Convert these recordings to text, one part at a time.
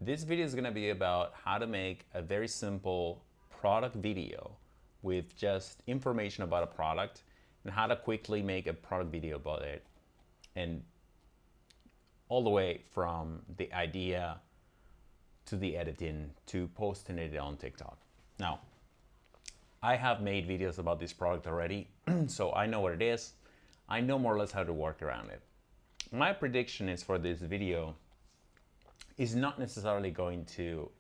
This video is going to be about how to make a very simple product video with just information about a product and how to quickly make a product video about it, and all the way from the idea to the editing to posting it on TikTok. Now, I have made videos about this product already, so I know what it is. I know more or less how to work around it. My prediction is for this video is not necessarily going to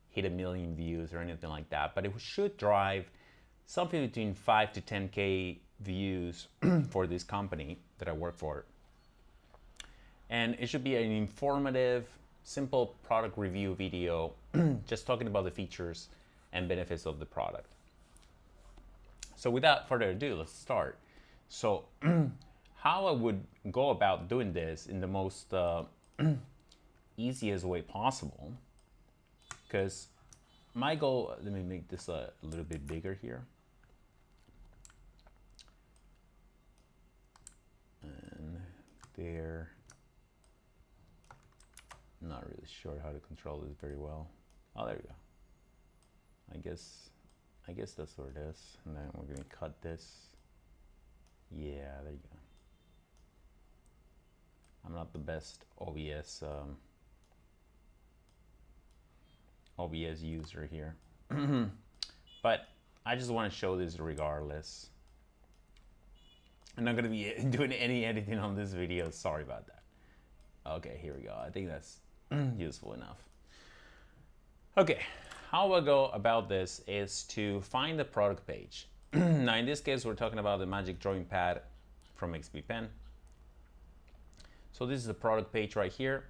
hit 1 million views or anything like that, but it should drive something between 5 to 10K views for this company that I work for. And it should be an informative, simple product review video, just talking about the features and benefits of the product. So without further ado, let's start. So how I would go about doing this in the most easiest way possible, because my goal, let me make this a little bit bigger here. And there. I'm not really sure how to control this very well. Oh, there we go. I guess that's what it is. And then we're gonna cut this. Yeah, there you go. I'm not the best OBS user here, but I just want to show this regardless. I'm not gonna be doing any editing on this video. Sorry about that. Okay, here we go. I think that's useful enough. Okay, how I go about this is to find the product page. Now in this case, we're talking about the Magic Drawing Pad from XP Pen. So this is the product page right here.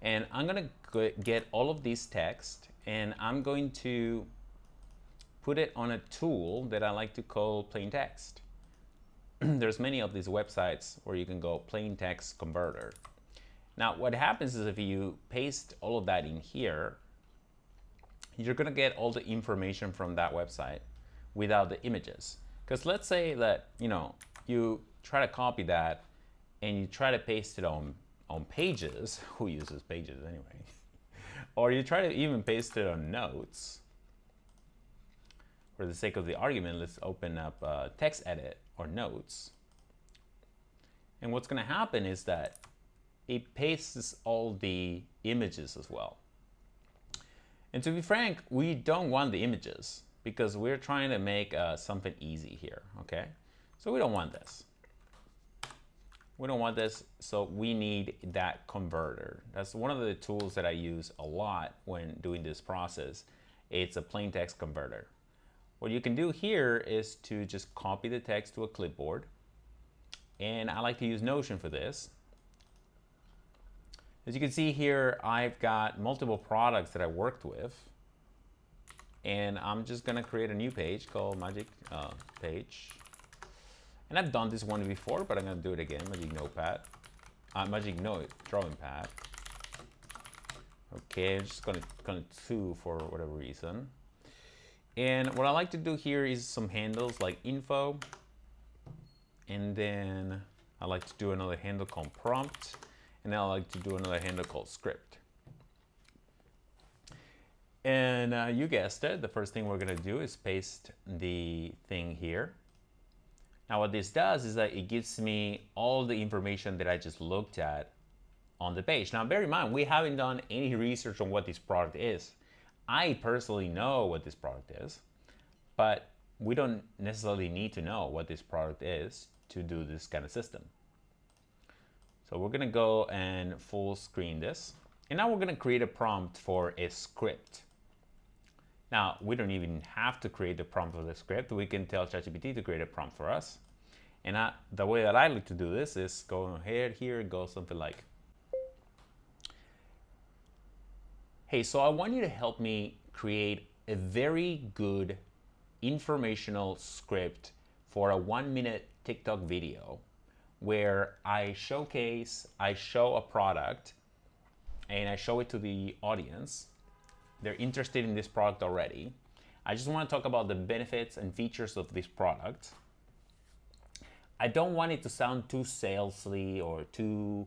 And I'm gonna get all of this text and I'm going to put it on a tool that I like to call plain text. There's many of these websites where you can go plain text converter. Now what happens is if you paste all of that in here, you're gonna get all the information from that website without the images. Because let's say that you try to copy that and you try to paste it on Pages. Who uses Pages anyway? Or you try to even paste it on Notes. For the sake of the argument, let's open up Text Edit or Notes. And what's going to happen is that it pastes all the images as well. And to be frank, we don't want the images because we're trying to make something easy here, okay? So we don't want this. We don't want this, so we need that converter. That's one of the tools that I use a lot when doing this process. It's a plain text converter. What you can do here is to just copy the text to a clipboard. And I like to use Notion for this. As you can see here, I've got multiple products that I worked with. And I'm just gonna create a new page called Magic Page. And I've done this one before, but I'm gonna do it again. Magic Notepad, Magic Note Drawing Pad. Okay, I'm just gonna two for whatever reason. And what I like to do here is some handles like info, and then I like to do another handle called prompt, and then I like to do another handle called script. And you guessed it, the first thing we're gonna do is paste the thing here. Now what this does is that it gives me all the information that I just looked at on the page. Now bear in mind, we haven't done any research on what this product is. I personally know what this product is, but we don't necessarily need to know what this product is to do this kind of system. So we're gonna go and full screen this. And now we're gonna create a prompt for a script. Now, we don't even have to create the prompt for the script. We can tell ChatGPT to create a prompt for us. And the way that I like to do this is go ahead here, go something like, hey, so I want you to help me create a very good informational script for a 1-minute TikTok video where I show a product and I show it to the audience. They're interested in this product already. I just want to talk about the benefits and features of this product. I don't want it to sound too salesy or too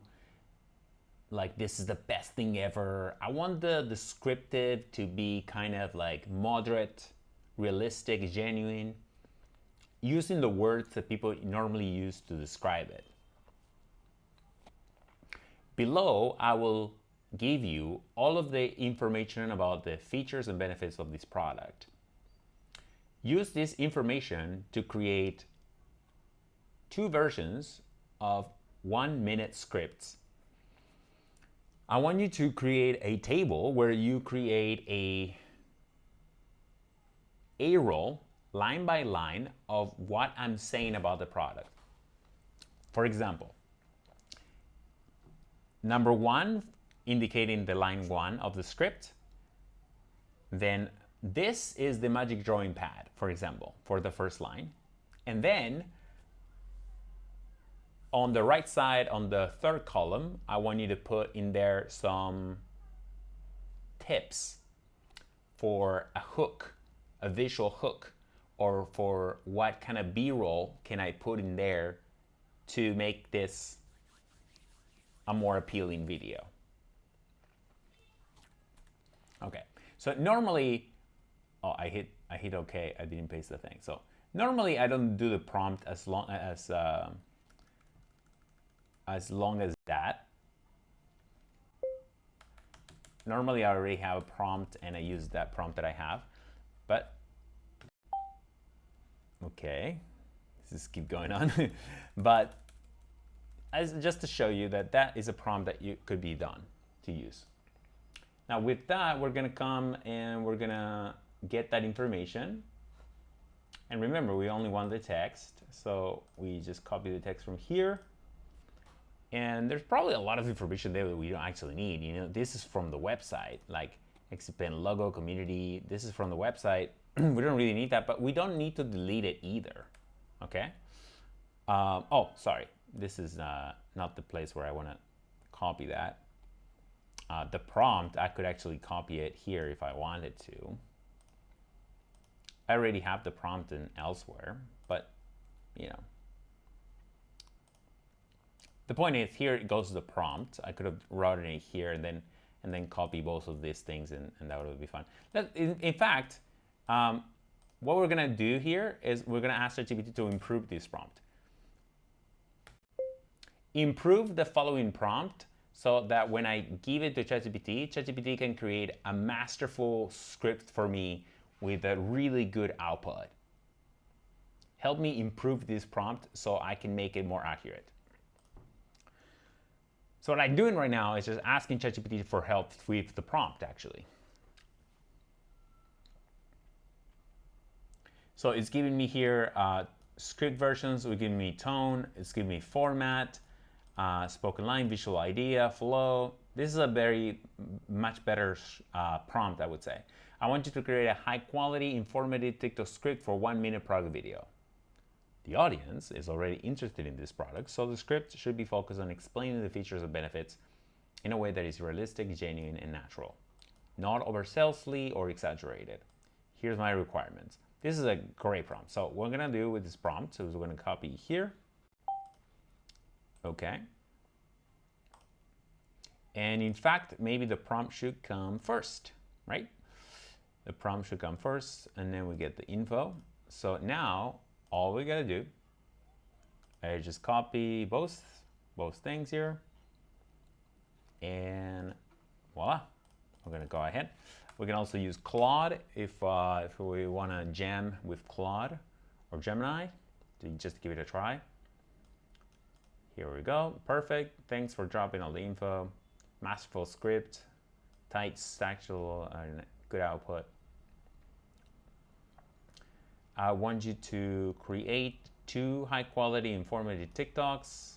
like this is the best thing ever. I want the scripted to be kind of like moderate, realistic, genuine, using the words that people normally use to describe it. Below, I will give you all of the information about the features and benefits of this product. Use this information to create 2 versions of 1-minute scripts. I want you to create a table where you create a roll line by line of what I'm saying about the product. For example, number 1 indicating the line 1 of the script. Then this is the magic drawing pad, for example, for the first line. And then on the right side, on the 3rd column, I want you to put in there some tips for a hook, a visual hook, or for what kind of B-roll can I put in there to make this a more appealing video. Okay, so normally, oh, I hit OK. I didn't paste the thing. So normally I don't do the prompt as long as that. Normally I already have a prompt and I use that prompt that I have, but okay, let's just keep going on. But just to show you that that is a prompt that you could be done to use. Now with that, we're gonna come and we're gonna get that information. And remember, we only want the text, so we just copy the text from here. And there's probably a lot of information there that we don't actually need. You know, this is from the website, like XPen logo, community. This is from the website. We don't really need that, but we don't need to delete it either. Okay. Oh, sorry. This is not the place where I want to copy that. The prompt, I could actually copy it here if I wanted to. I already have the prompt in elsewhere, but you know. The point is, here it goes to the prompt. I could have routed it here and then copy both of these things, and that would be fun. In fact, what we're gonna do here is we're gonna ask ChatGPT to improve this prompt. Improve the following prompt so that when I give it to ChatGPT, ChatGPT can create a masterful script for me with a really good output. Help me improve this prompt so I can make it more accurate. So what I'm doing right now is just asking ChatGPT for help with the prompt, actually. So it's giving me here script versions, it's giving me tone, it's giving me format, spoken line, visual idea, flow. This is a very much better prompt, I would say. I want you to create a high quality, informative TikTok script for 1-minute product video. The audience is already interested in this product, so the script should be focused on explaining the features and benefits in a way that is realistic, genuine, and natural, not oversalesy or exaggerated. Here's my requirements. This is a great prompt. So what we're gonna do with this prompt is we're gonna copy here. Okay. And in fact, maybe the prompt should come first, right? The prompt should come first, and then we get the info. So now, all we gotta do is just copy both things here, and voila, we're gonna go ahead. We can also use Claude if we wanna jam with Claude or Gemini to just give it a try. Here we go, perfect. Thanks for dropping all the info. Masterful script, tight, actual, good output. I want you to create 2 high-quality, informative TikToks.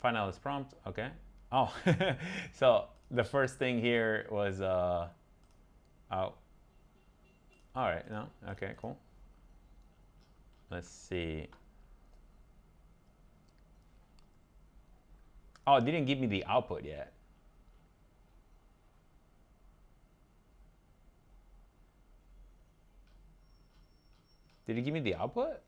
Final this prompt. Okay. Oh, so the first thing here was oh. All right. No. Okay. Cool. Let's see. Oh, it didn't give me the output yet. Did it give me the output?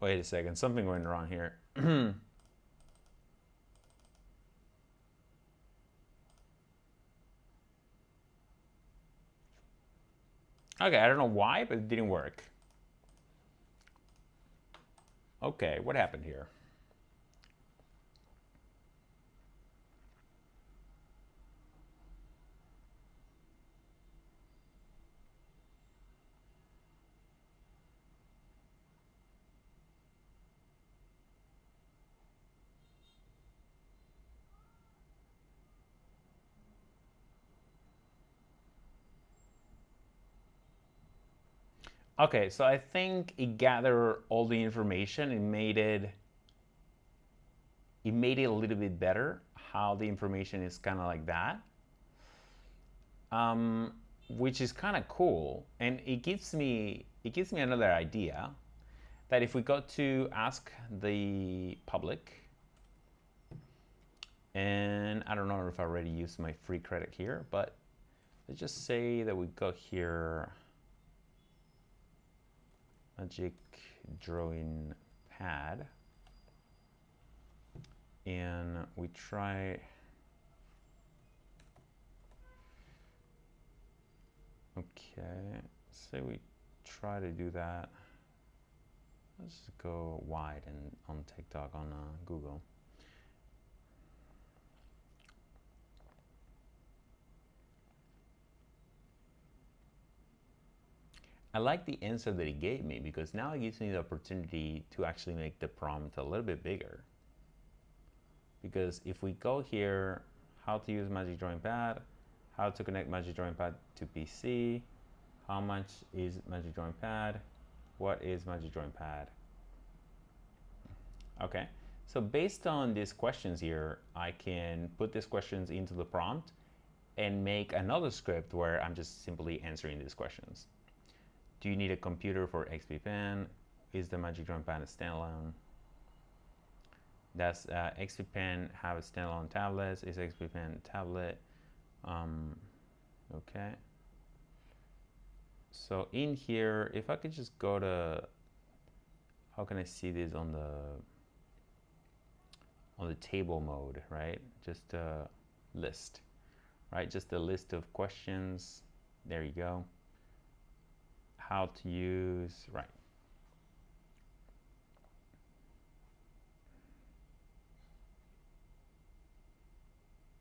Wait a second, something went wrong here. Okay, I don't know why, but it didn't work. Okay, what happened here? Okay, so I think it gathered all the information. It made it a little bit better how the information is kind of like that, which is kind of cool, and it gives me another idea that if we go to ask the public, and I don't know if I already used my free credit here, but let's just say that we go here, magic drawing pad, and we try, okay, say we try to do that. Let's just go wide and on TikTok, on Google. I like the answer that it gave me because now it gives me the opportunity to actually make the prompt a little bit bigger. Because if we go here, how to use Magic Drawing Pad, how to connect Magic Drawing Pad to PC, how much is Magic Drawing Pad, what is Magic Drawing Pad? Okay, so based on these questions here, I can put these questions into the prompt and make another script where I'm just simply answering these questions. Do you need a computer for XP Pen? Is the Magic Drawing Pad a standalone? Does XP Pen have a standalone tablet? Is XP Pen tablet? Okay. So in here, if I could just go to, how can I see this on the table mode, right? Just a list, right? Just a list of questions. There you go. How to use, right.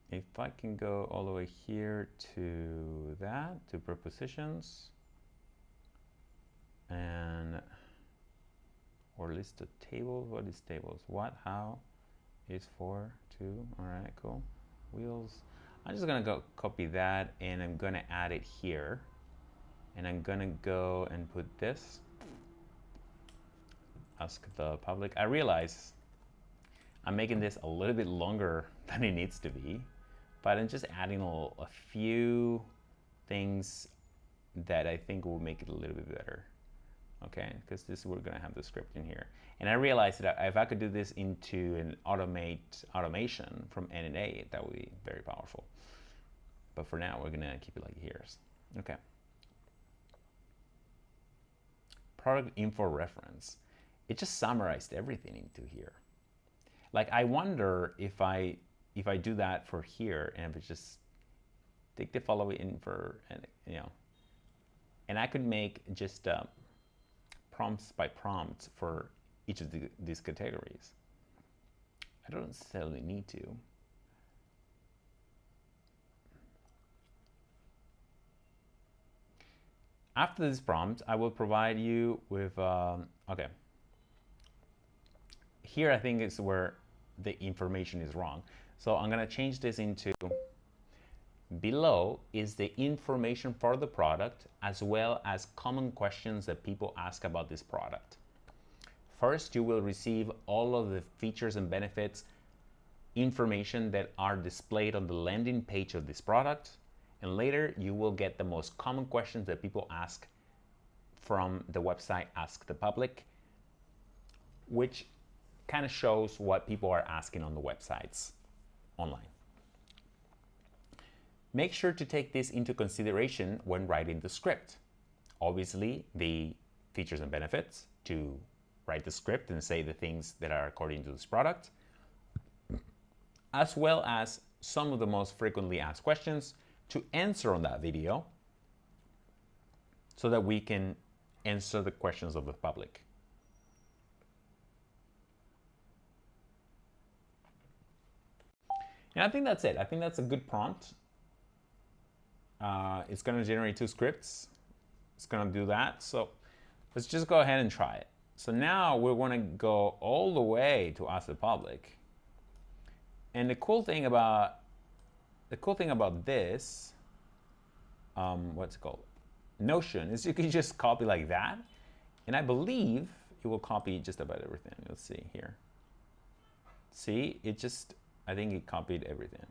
If I can go all the way here to that, to prepositions, and, or list of tables. What is tables? What, how, is for, to, all right, cool. Wheels. I'm just gonna go copy that and I'm gonna add it here. And I'm gonna go and put this. Ask the public. I realize I'm making this a little bit longer than it needs to be, but I'm just adding a few things that I think will make it a little bit better. Okay, because we're gonna have the script in here. And I realized that if I could do this into an automation from NNA, that would be very powerful. But for now, we're gonna keep it like here. Okay. Product info reference. It just summarized everything into here. Like I wonder if I do that for here and if it's just take the following info and and I could make just prompts by prompts for each of these categories. I don't necessarily need to. After this prompt, I will provide you with, okay. Here I think is where the information is wrong. So I'm gonna change this into, below is the information for the product as well as common questions that people ask about this product. First, you will receive all of the features and benefits information that are displayed on the landing page of this product. And later, you will get the most common questions that people ask from the website Ask the Public, which kind of shows what people are asking on the websites online. Make sure to take this into consideration when writing the script. Obviously, the features and benefits to write the script and say the things that are according to this product, as well as some of the most frequently asked questions to answer on that video so that we can answer the questions of the public. And I think that's it. I think that's a good prompt. It's going to generate 2 scripts. It's going to do that. So let's just go ahead and try it. So now we want to go all the way to ask the public. And the cool thing about this, what's it called? Notion, is you can just copy like that. And I believe it will copy just about everything. Let's see here. See, I think it copied everything.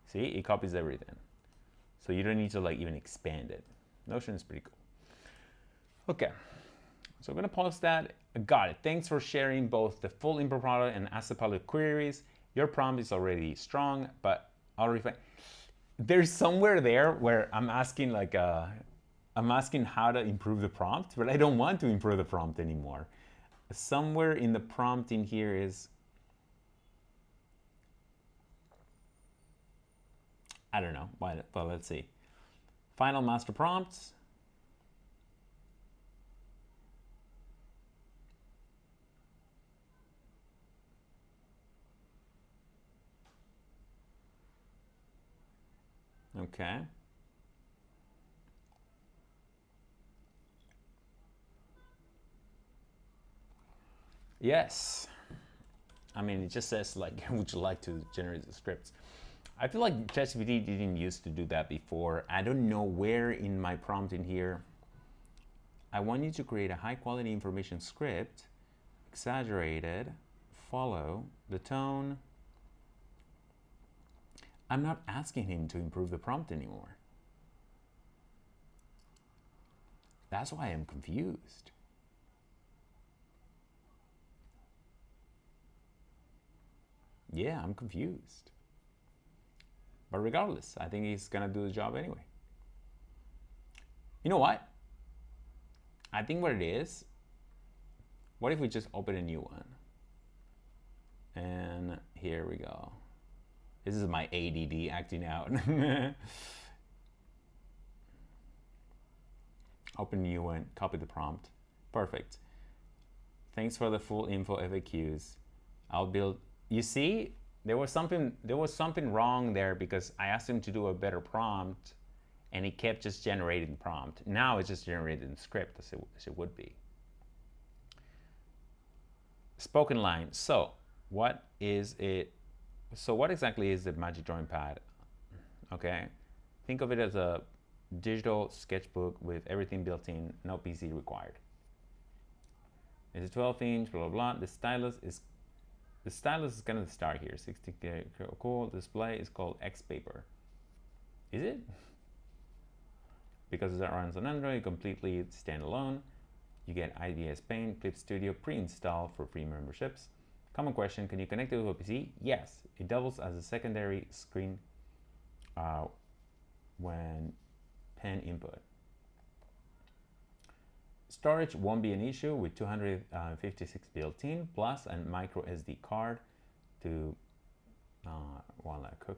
See, it copies everything. So you don't need to like even expand it. Notion is pretty cool. Okay, so I'm gonna post that. Got it. Thanks for sharing both the full import product and ask the public queries. Your prompt is already strong, but I'll refine. There's somewhere there where I'm asking how to improve the prompt, but I don't want to improve the prompt anymore. Somewhere in the prompt in here is, I don't know, but let's see. Final master prompts. Okay. Yes. I mean, it just says like, would you like to generate the scripts? I feel like ChatGPT didn't used to do that before. I don't know where in my prompt in here. I want you to create a high quality information script, exaggerated, follow the tone. I'm not asking him to improve the prompt anymore. That's why I'm confused. Yeah, I'm confused. But regardless, I think he's gonna do the job anyway. You know what? I think what it is, what if we just open a new one? And here we go. This is my ADD acting out. Open new one, copy the prompt. Perfect. Thanks for the full info FAQs. I'll build, you see, there was something wrong there because I asked him to do a better prompt and he kept just generating prompt. Now it's just generating script as it would be. Spoken line. So what is it? So what exactly is the Magic Drawing Pad? Okay, think of it as a digital sketchbook with everything built in, no PC required. It's a 12-inch, blah, blah, blah. The stylus is gonna start here. 60K, cool. Display is called X Paper. Is it? Because it runs on Android, completely standalone. You get IDS Paint, Clip Studio pre-installed for free memberships. Common question, can you connect it to a PC? Yes, it doubles as a secondary screen when pen input. Storage won't be an issue with 256 built-in plus a micro SD card to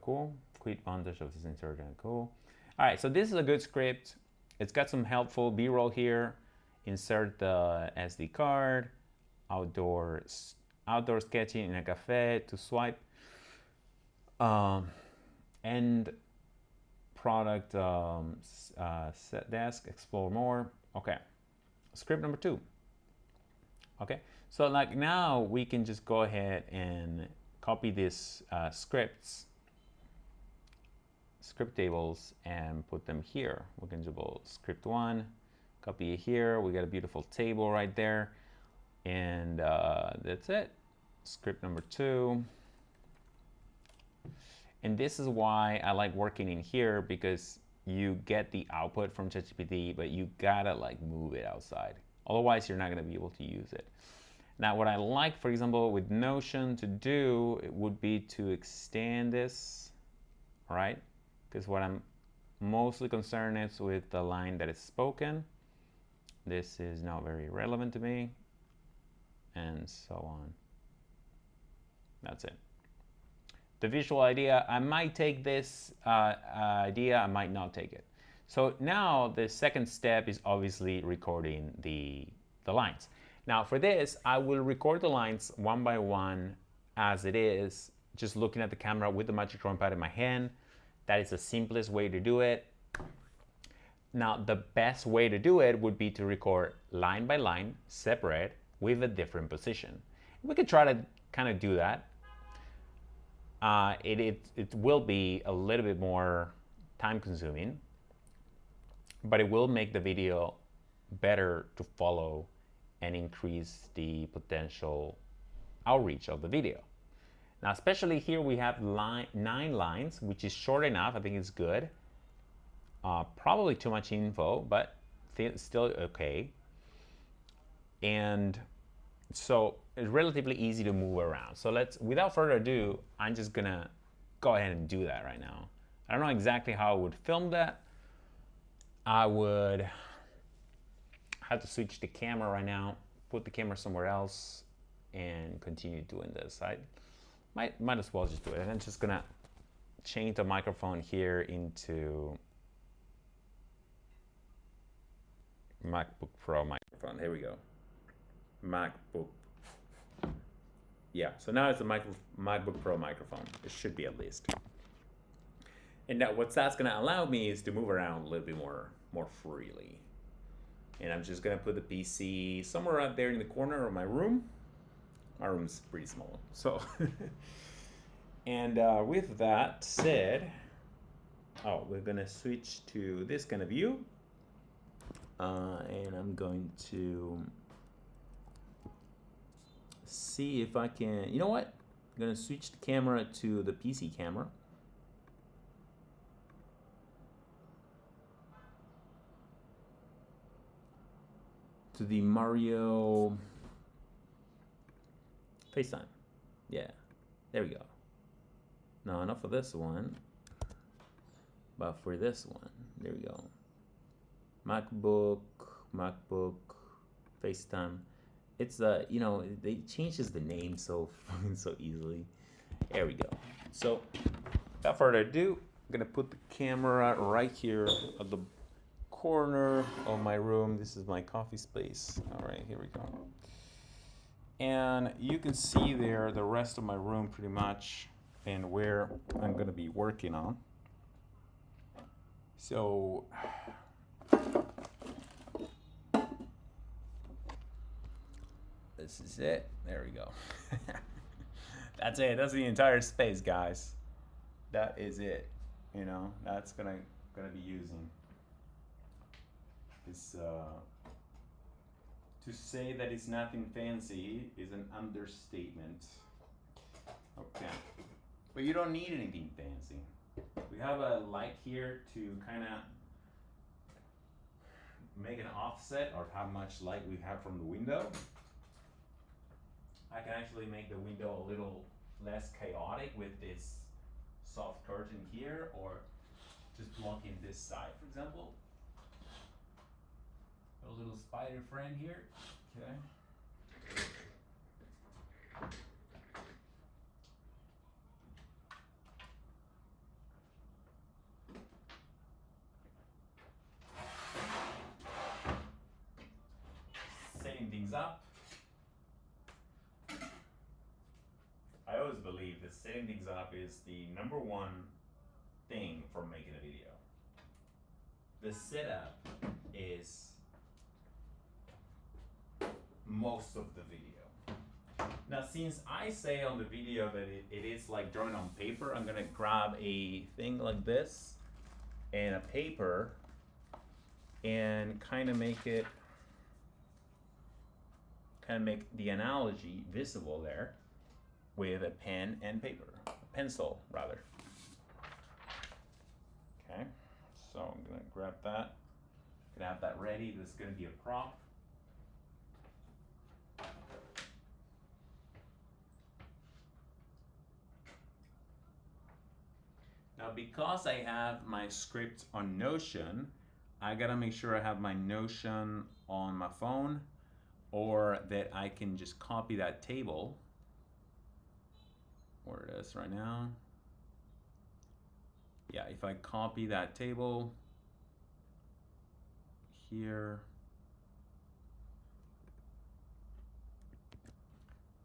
cool. Quick montage of this insert and cool. All right, so this is a good script. It's got some helpful B-roll here. Insert the SD card, outdoor sketching in a cafe to swipe, end product set desk, explore more. Okay, script number 2. Okay, so like now we can just go ahead and copy these script tables and put them here. We can do script 1, copy it here. We got a beautiful table right there. And that's it. Script number 2. And this is why I like working in here, because you get the output from ChatGPT, but you gotta like move it outside. Otherwise, you're not gonna be able to use it. Now, what I like, for example, with Notion to do, it would be to extend this, right? Because what I'm mostly concerned is with the line that is spoken. This is not very relevant to me. and so on. That's it. The visual idea, I might take this idea, I might not take it. So now the second step is obviously recording the lines. Now for this, I will record the lines one by one as it is, just looking at the camera with the Magic Drawing Pad in my hand. That is the simplest way to do it. Now the best way to do it would be to record line by line, separate, with a different position. We could try to kind of do that. It will be a little bit more time consuming, but it will make the video better to follow and increase the potential outreach of the video. Now, especially here we have 9 lines, which is short enough. I think it's good. Probably too much info, but still okay. And so it's relatively easy to move around. So without further ado, I'm just gonna go ahead and do that right now. I don't know exactly how I would film that. I would have to switch the camera right now, put the camera somewhere else, and continue doing this. I might as well just do it. And I'm just gonna change the microphone here into MacBook Pro microphone. Here we go. MacBook. Yeah, so now it's a MacBook Pro microphone. It should be at least. And now what that's gonna allow me is to move around a little bit more freely. And I'm just gonna put the PC somewhere out there in the corner of my room. My room's pretty small, so. And with that said, we're gonna switch to this kind of view. And I'm going to see if I can, you know what? I'm gonna switch the camera to the PC camera. To the Mario FaceTime. Yeah, there we go. No, not for this one, but for this one. There we go. MacBook, FaceTime. It's it changes the name so easily. There we go. So without further ado, I'm gonna put the camera right here at the corner of my room. This is my coffee space. All right, here we go. And you can see there the rest of my room pretty much and where I'm gonna be working on. So this is it. There we go. That's it. That's the entire space, guys. That is it. That's gonna be using. It's to say that it's nothing fancy is an understatement. Okay, but you don't need anything fancy. We have a light here to kind of make an offset of how much light we have from the window. I can actually make the window a little less chaotic with this soft curtain here, or just blocking this side, for example. A little spider friend here. Okay. Setting things up. I always believe that setting things up is the number one thing for making a video. The setup is most of the video. Now, since I say on the video that it is like drawing on paper, I'm gonna grab a thing like this and a paper and kind of make the analogy visible there with a pen and paper, a pencil rather. Okay, so I'm gonna grab that, gonna have that ready. This is gonna be a prop. Now, because I have my script on Notion, I gotta make sure I have my Notion on my phone or that I can just copy that table, where it is right now. Yeah, if I copy that table here,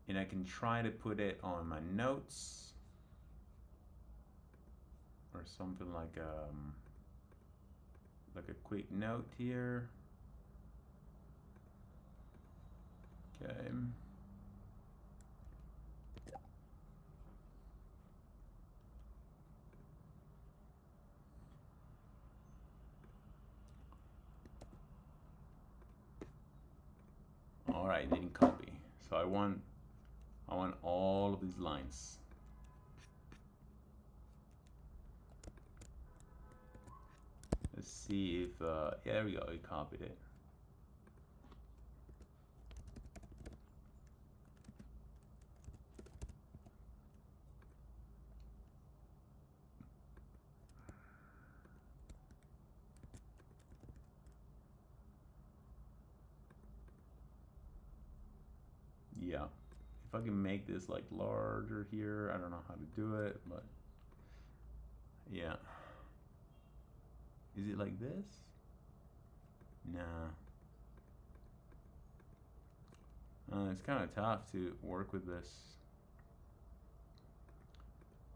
and I can try to put it on my notes or something like a quick note here. Okay. All right, didn't copy. So I want all of these lines. Let's see if, yeah, there we go, we copied it. Yeah, if I can make this like larger here, I don't know how to do it, but yeah. Is it like this? Nah. It's kind of tough to work with this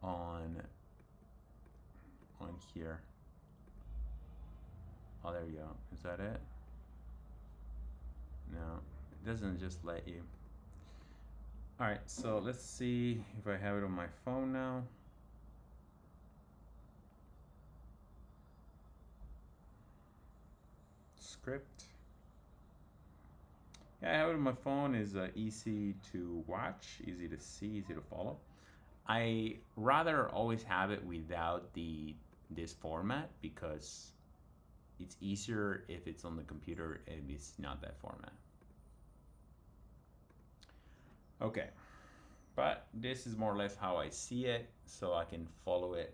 on here. Oh, there you go. Is that it? No, it doesn't just let you. All right, so let's see if I have it on my phone now. Script. Yeah, I have it on my phone. Is easy to watch, easy to see, easy to follow. I rather always have it without this format because it's easier if it's on the computer and it's not that format. Okay, but this is more or less how I see it, so I can follow it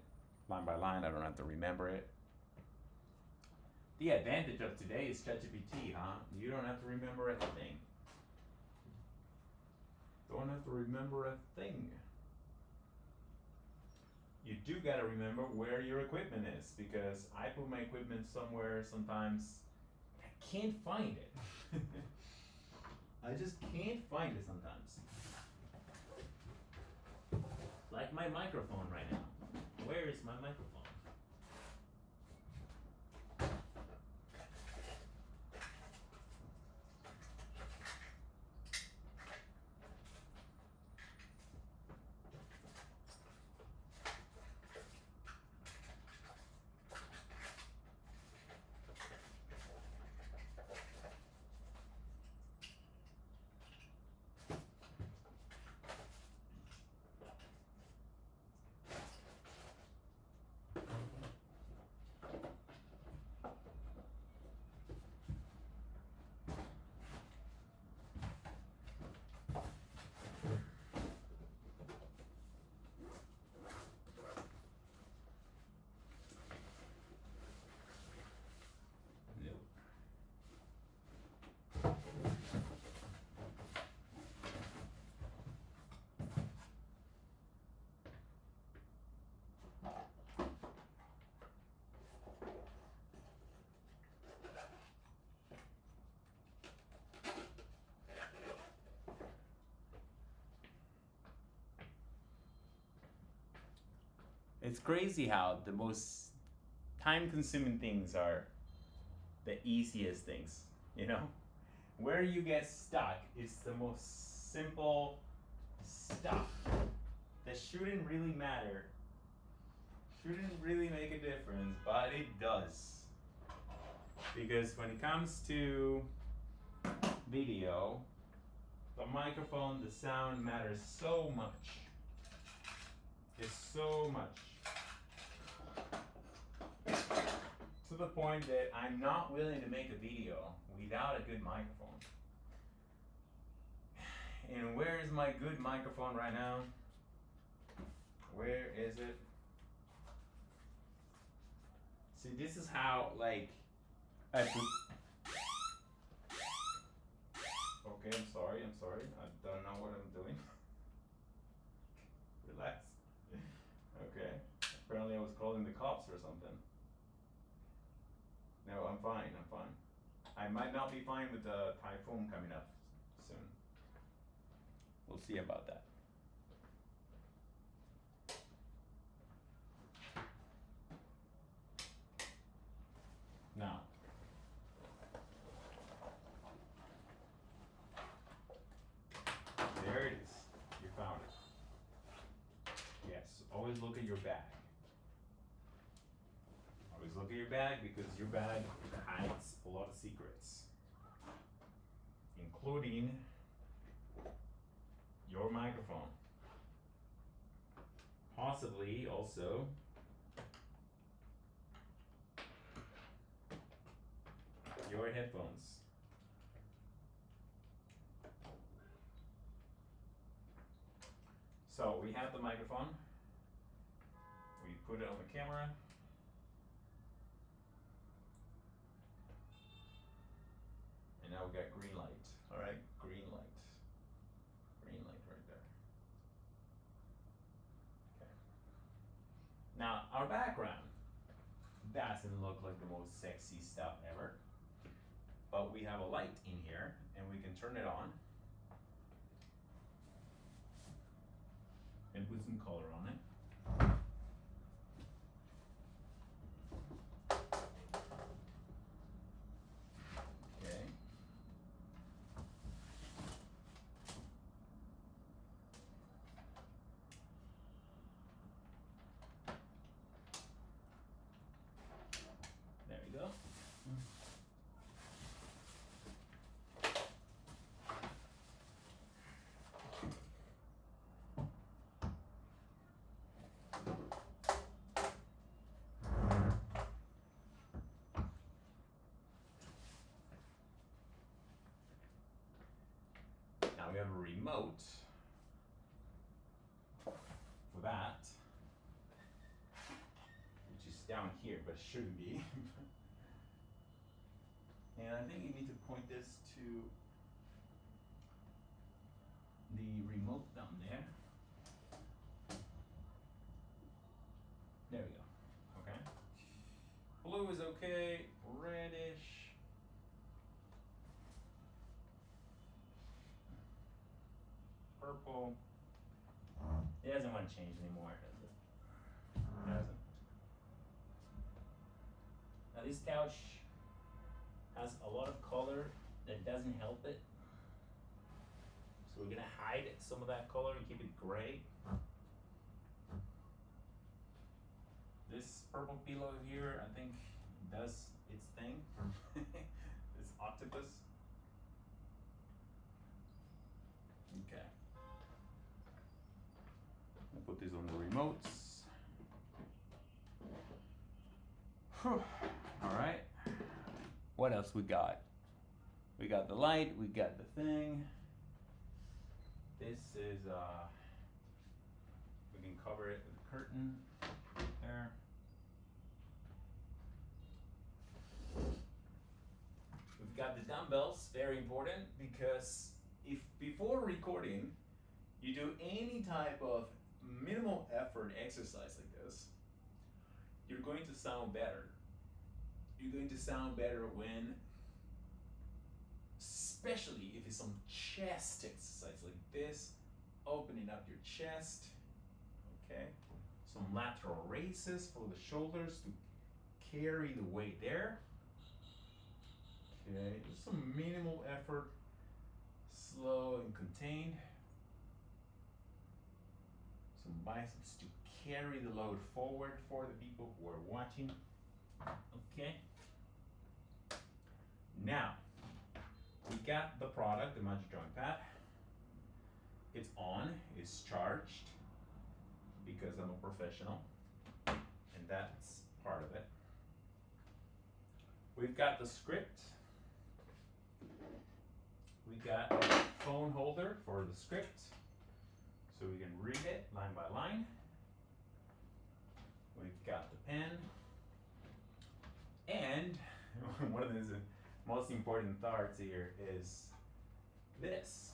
line by line. I don't have to remember it. The advantage of today is ChatGPT, huh? You don't have to remember a thing. Don't have to remember a thing. You do gotta remember where your equipment is, because I put my equipment somewhere sometimes. I can't find it. I just can't find it sometimes. Like my microphone right now. Where is my microphone? It's crazy how the most time-consuming things are the easiest things, you know? Where you get stuck is the most simple stuff that shouldn't really matter, shouldn't really make a difference, but it does. Because when it comes to video, the microphone, the sound matters so much. It's so much. To the point that I'm not willing to make a video without a good microphone. And where is my good microphone right now? Where is it? See, this is how, like, I put... Okay. sorry. I don't know what I'm doing. Relax. Okay. Apparently I was calling the cops or something. No, I'm fine, I'm fine. I might not be fine with the typhoon coming up soon. We'll see about that. Now, there it is. You found it. Yes, always look at your bag. Always look at your bag because your bag hides a lot of secrets, including your microphone. Possibly also your headphones. So we have the microphone. We put it on the camera. And now we got green light. All right, green light. Green light right there. Okay. Now our background doesn't look like the most sexy stuff ever, but we have a light in here and we can turn it on and put some color on it. Okay. There we go. Now we have a remote for that, which is down here, but it shouldn't be. And I think you need to point this to the remote down there. There we go. Okay. Blue is okay. Reddish. Purple. It doesn't want to change anymore, does it? It doesn't. Now this couch has a lot of color that doesn't help it. So we're gonna hide some of that color and keep it gray. This purple pillow here, I think, does its thing. This octopus. Okay. I'll put this on the remotes. Whew. All right. What else we got? We got the light, we got the thing. This is, we can cover it with a curtain there. We've got the dumbbells, very important, because if before recording you do any type of minimal effort exercise like this, you're going to sound better. You're going to sound better when, especially if it's some chest exercise like this, opening up your chest, okay? Some lateral raises for the shoulders to carry the weight there. Okay, just some minimal effort, slow and contained. Some biceps to carry the load forward for the people who are watching. Okay. Now, we got the product, the Magic Drawing Pad. It's on, it's charged, because I'm a professional, and that's part of it. We've got the script. We got a phone holder for the script, so we can read it line by line. We've got the pen, and one of the most important parts here is this.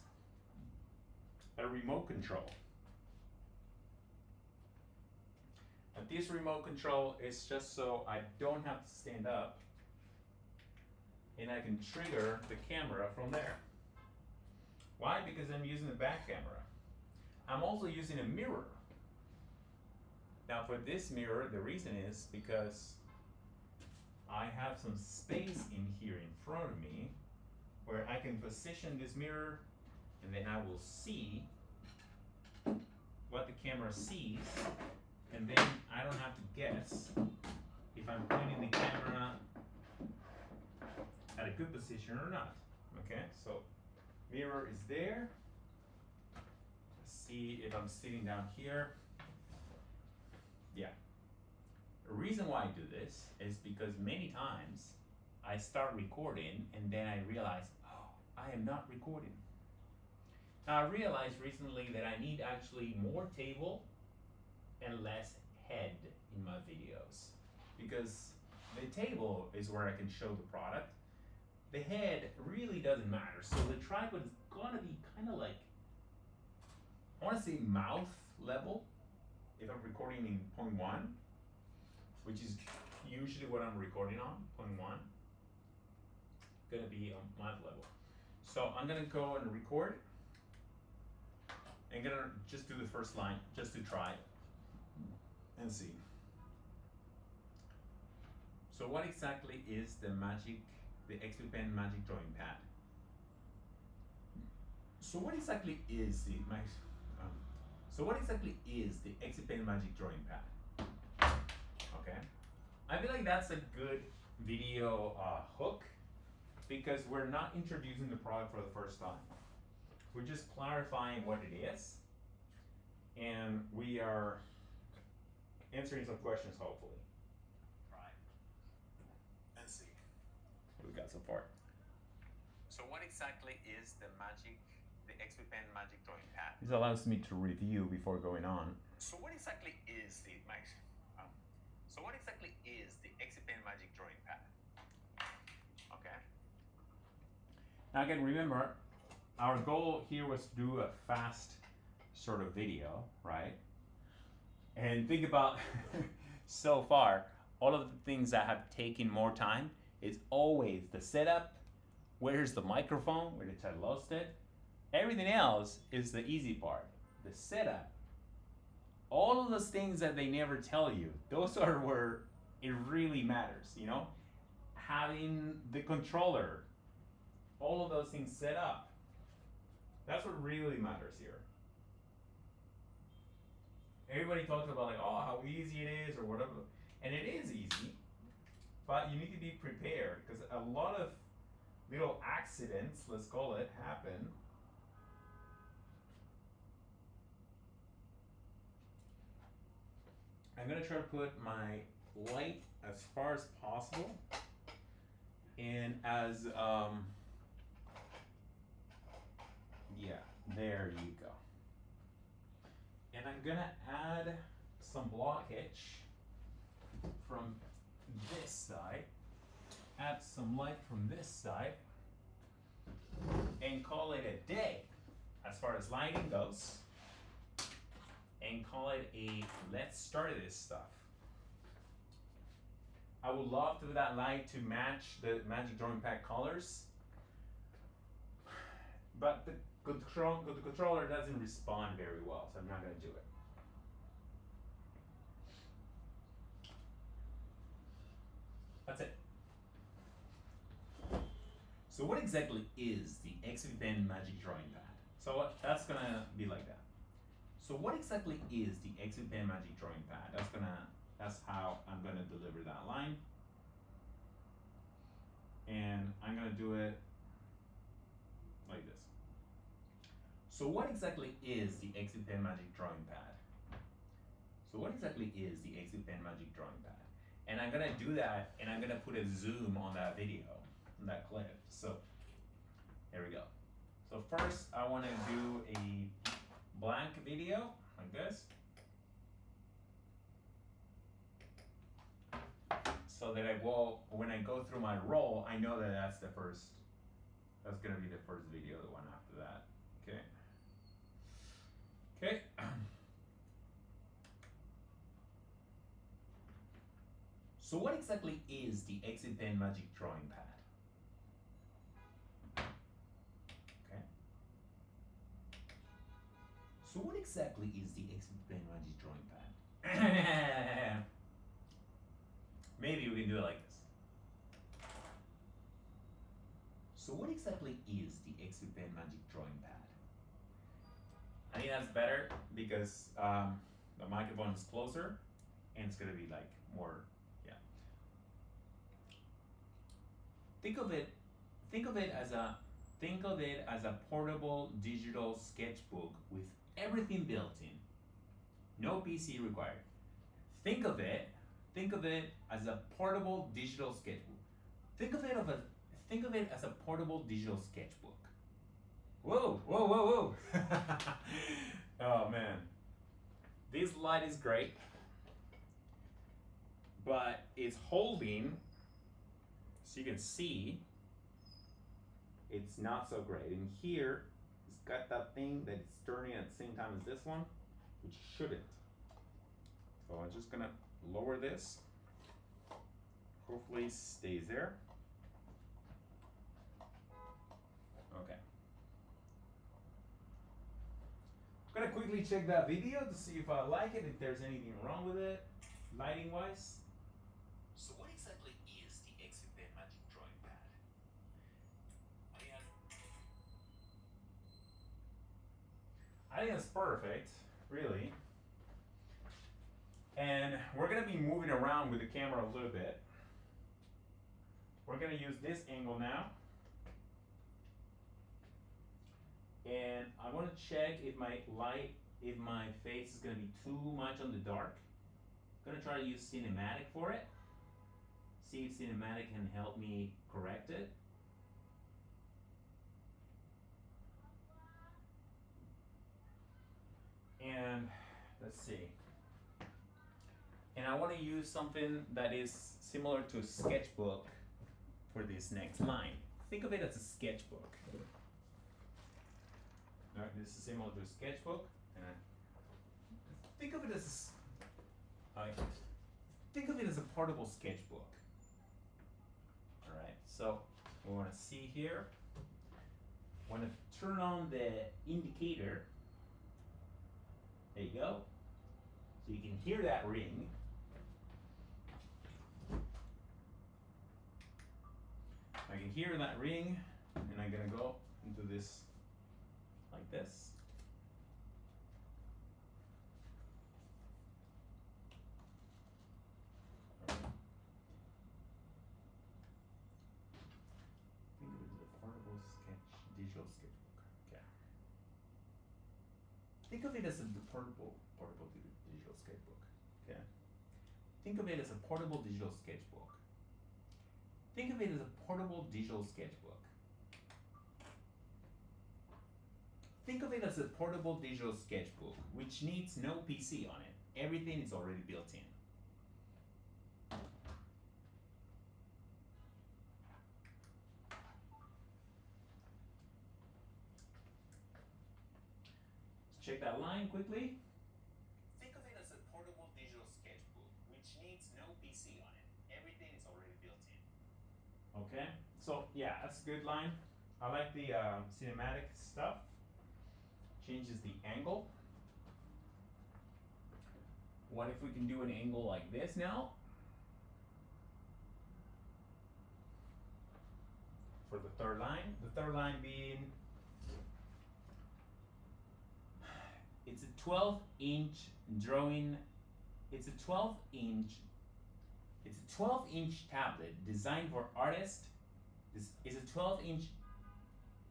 a remote control. And this remote control is just so I don't have to stand up and I can trigger the camera from there. Why? Because I'm using the back camera. I'm also using a mirror. Now for this mirror, the reason is because I have some space in here in front of me where I can position this mirror and then I will see what the camera sees, and then I don't have to guess if I'm pointing the camera at a good position or not. Okay, so mirror is there. Let's see if I'm sitting down here. Yeah. The reason why I do this is because many times I start recording and then I realize, oh, I am not recording. Now I realized recently that I need actually more table and less head in my videos, because the table is where I can show the product. The head really doesn't matter. So the tripod is gonna be kind of like, I want to say mouth level if I'm recording in 0.1, which is usually what I'm recording on, 0.1. Gonna be on mouth level. So I'm gonna go and record. I'm gonna just do the first line just to try and see. So what exactly is the XP Pen Magic Drawing Pad? So what exactly is the XP Pen Magic Drawing Pad? Okay, I feel like that's a good video hook, because we're not introducing the product for the first time. We're just clarifying what it is, and we are answering some questions, hopefully. Try and see what we got so far. So what exactly is the XP Pen Magic Drawing Pad? This allows me to review before going on. So what exactly is the XP Pen Magic Drawing Pad? Okay. Now again, remember, our goal here was to do a fast sort of video, right? And think about so far, all of the things that have taken more time is always the setup. Where's the microphone? Where did I lost it? Everything else is the easy part. The setup. All of those things that they never tell you, those are where it really matters, you know? Having the controller, all of those things set up. That's what really matters here. Everybody talks about like, oh, how easy it is or whatever. And it is easy, but you need to be prepared, because a lot of little accidents, let's call it, happen. I'm gonna try to put my light as far as possible and as, yeah, there you go. And I'm gonna add some blockage from this side, add some light from this side, and call it a day as far as lighting goes, and call it a let's start this stuff. I would love for that light to match the Magic Drawing Pad colors, but the controller doesn't respond very well, so I'm not going to do it. That's it. So what exactly is the XP Pen Magic Drawing Pad? So that's going to be like that. So what exactly is the XP Pen Magic Drawing Pad? That's how I'm going to deliver that line. And I'm going to do it like this. So what exactly is the XP Pen Magic Drawing Pad? So what exactly is the XP Pen Magic Drawing Pad? And I'm gonna do that, and I'm gonna put a zoom on that video, on that clip. So here we go. So first I wanna do a blank video like this, so that when I go through my roll, I know that that's gonna be the first video, the one after that, okay? So what exactly is the Exit Pen Magic Drawing Pad? Okay. So what exactly is the Exit Pen Magic Drawing Pad? Maybe we can do it like this. So what exactly is the Exit Pen Magic Drawing Pad? I think that's better because the microphone is closer and it's gonna be like more, yeah. Think of it as a portable digital sketchbook with everything built in. No PC required. Think of it as a portable digital sketchbook. Think of it as a portable digital sketchbook. Whoa, whoa, whoa, whoa. Oh man. This light is great, but it's holding, so you can see, it's not so great. And here, it's got that thing that it's turning at the same time as this one, which shouldn't. So I'm just gonna lower this. Hopefully it stays there. Okay. I'm gonna quickly check that video to see if I like it, if there's anything wrong with it, lighting wise. So what exactly is the Exit Pen Magic Drawing Pad? I think it's perfect, really. And we're gonna be moving around with the camera a little bit. We're gonna use this angle now. And I want to check if my face is gonna be too much on the dark. I'm gonna try to use cinematic for it. See if cinematic can help me correct it. And let's see. And I want to use something that is similar to a sketchbook for this next line. Think of it as a sketchbook. All right, this is similar to a sketchbook. And think of it as a portable sketchbook. All right, so we want to see here. I want to turn on the indicator. There you go. So you can hear that ring. I can hear that ring, and I'm gonna go into this like this. Right. Think of it as a portable digital sketchbook. Okay. Think of it as a portable digital sketchbook. Okay. Think of it as a portable digital sketchbook. Think of it as a portable digital sketchbook. Think of it as a portable digital sketchbook, which needs no PC on it. Everything is already built in. Let's check that line quickly. Think of it as a portable digital sketchbook, which needs no PC on it. Everything is already built in. Okay, so yeah, that's a good line. I like the cinematic stuff. Changes the angle. What if we can do an angle like this now? For the third line. The third line being, it's a 12-inch drawing. It's a 12-inch tablet designed for artists. This is a 12-inch.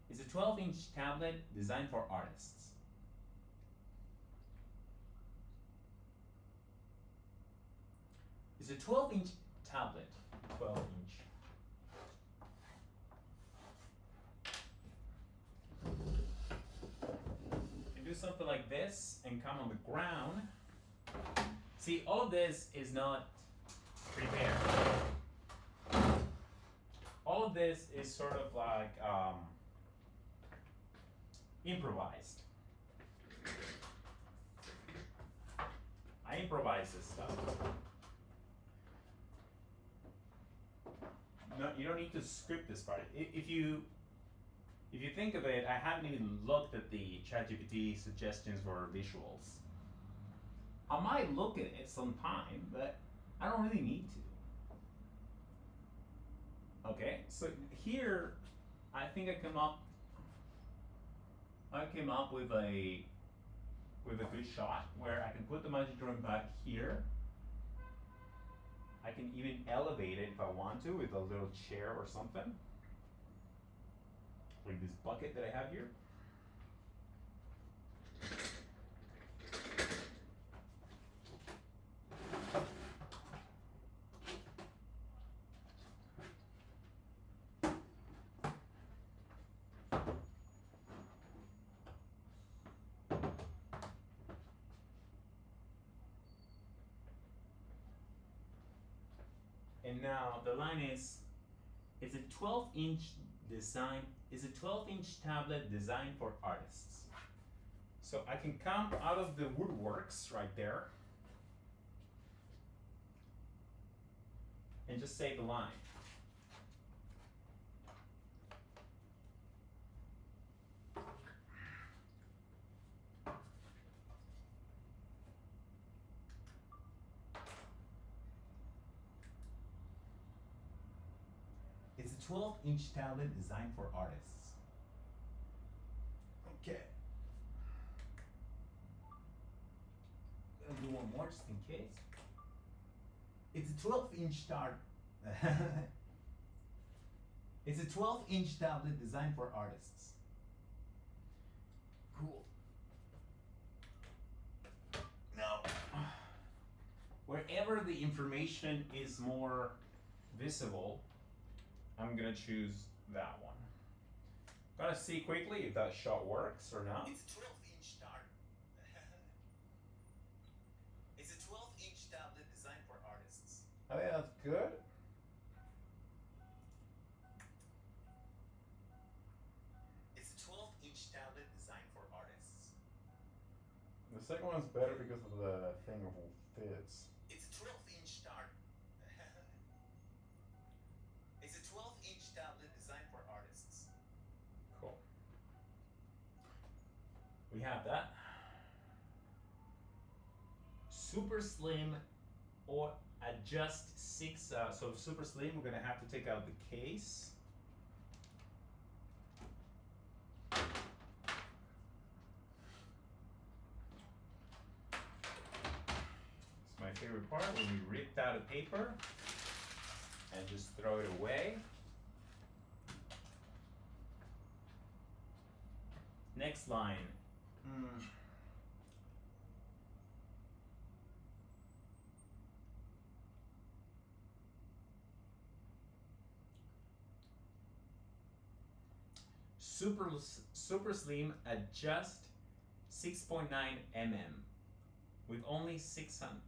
It's a 12-inch tablet designed for artists. It's a 12-inch tablet. 12-inch. And do something like this and come on the ground. See, all of this is not prepared. All of this is sort of like improvised. I improvise this stuff. No, you don't need to script this part. If you think of it, I haven't even looked at the ChatGPT suggestions for visuals. I might look at it sometime, but I don't really need to. Okay, so here, I think I came up with a good shot where I can put the magic drawing pad here. I can even elevate it if I want to with a little chair or something. Like this bucket that I have here. And now the line is a 12-inch design, is a 12-inch tablet designed for artists. So I can come out of the woodworks right there and just say the line. It's a 12-inch tablet designed for artists. Okay. I'll do one more just in case. It's a 12-inch It's a 12-inch tablet designed for artists. Cool. Now, wherever the information is more visible, I'm gonna choose that one. Gonna see quickly if that shot works or not. It's a 12-inch It's a 12-inch tablet designed for artists. I think that's good. It's a 12-inch tablet designed for artists. The second one's better because of the thing of fits. It's a 12-inch It's a 12-inch tablet designed for artists. Cool. We have that. Super slim or adjust 6. So super slim, we're gonna have to take out the case. It's my favorite part when we ripped out a paper and just throw it away. Next line. Super slim, adjust 6.9 mm with only 600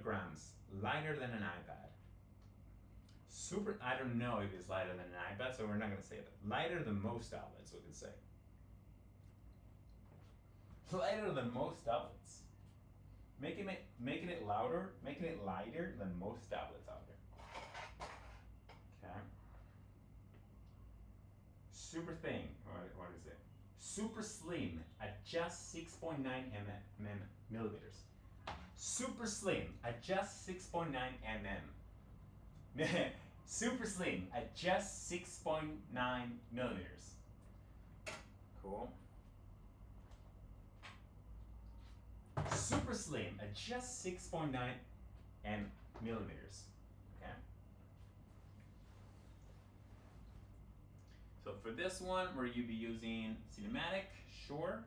grams, lighter than an iPad. I don't know if it's lighter than an iPad, so we're not gonna say that. Lighter than most tablets, we could say. Lighter than most tablets. Making it louder, making it lighter than most tablets out there. Okay. Super thin, what is it? Super slim, adjust 6.9 millimeters. Super slim, adjust 6.9 mm. Super slim, adjust 6.9 millimeters. Cool. Super slim, adjust 6.9 millimeters. Okay. So for this one, where you be using cinematic, sure.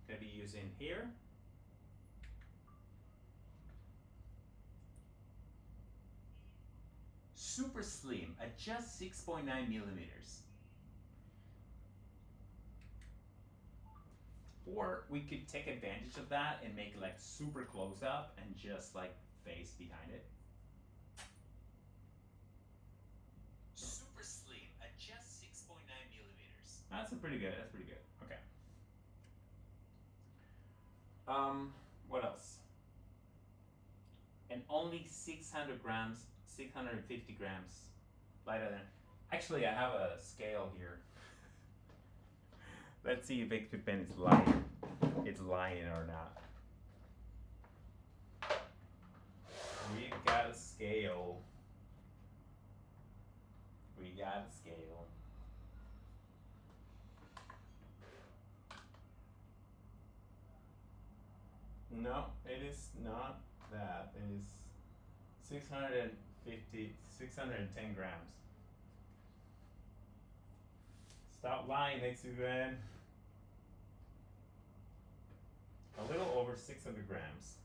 Gonna be using here. Super slim, adjust 6.9 millimeters. Or we could take advantage of that and make it like super close up and just like face behind it. Super slim, adjust 6.9 millimeters. That's pretty good, okay. What else? And only 600 grams 650 grams lighter than. Actually, I have a scale here. Let's see if EpiPen is lying. It's lying or not. We've got a scale. We got a scale. No, it is not that. It is 610 grams. Stop lying, EpiPen. A little over 600 grams.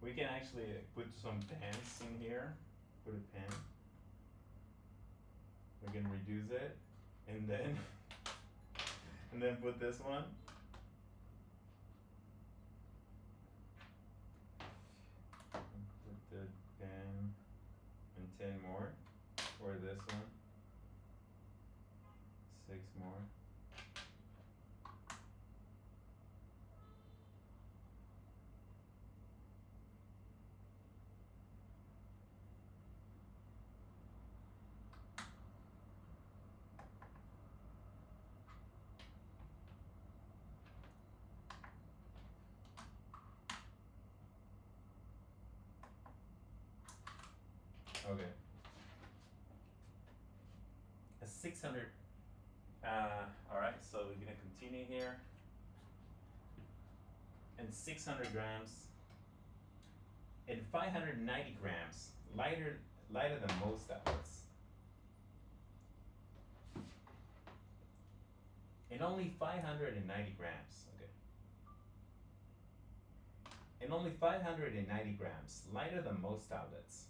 We can actually put some pens in here. Put a pen. We can reduce it, and then and then put this one. Put the pen and 10 more, or this one. 6 more. Okay. A 600. All right, so we're gonna continue here. And 600 grams. And 590 grams, lighter than most tablets. And only 590 grams. Okay. And only 590 grams, lighter than most tablets.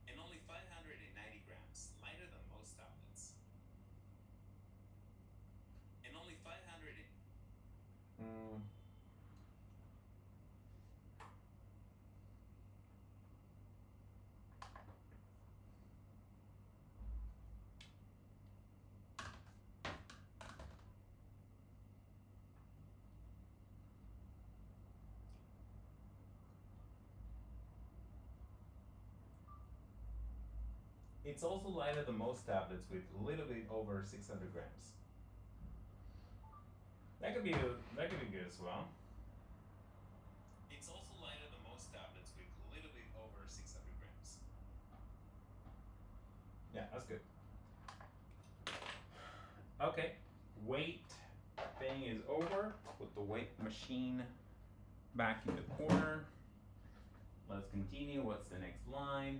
And only 590 grams, lighter than most tablets. And only 500. It's also lighter than most tablets with a little bit over 600 grams. That could be good. That could be good as well. It's also lighter than most tablets with a little bit over 600 grams. Yeah, that's good. Okay, weight thing is over. Put the weight machine back in the corner. Let's continue. What's the next line?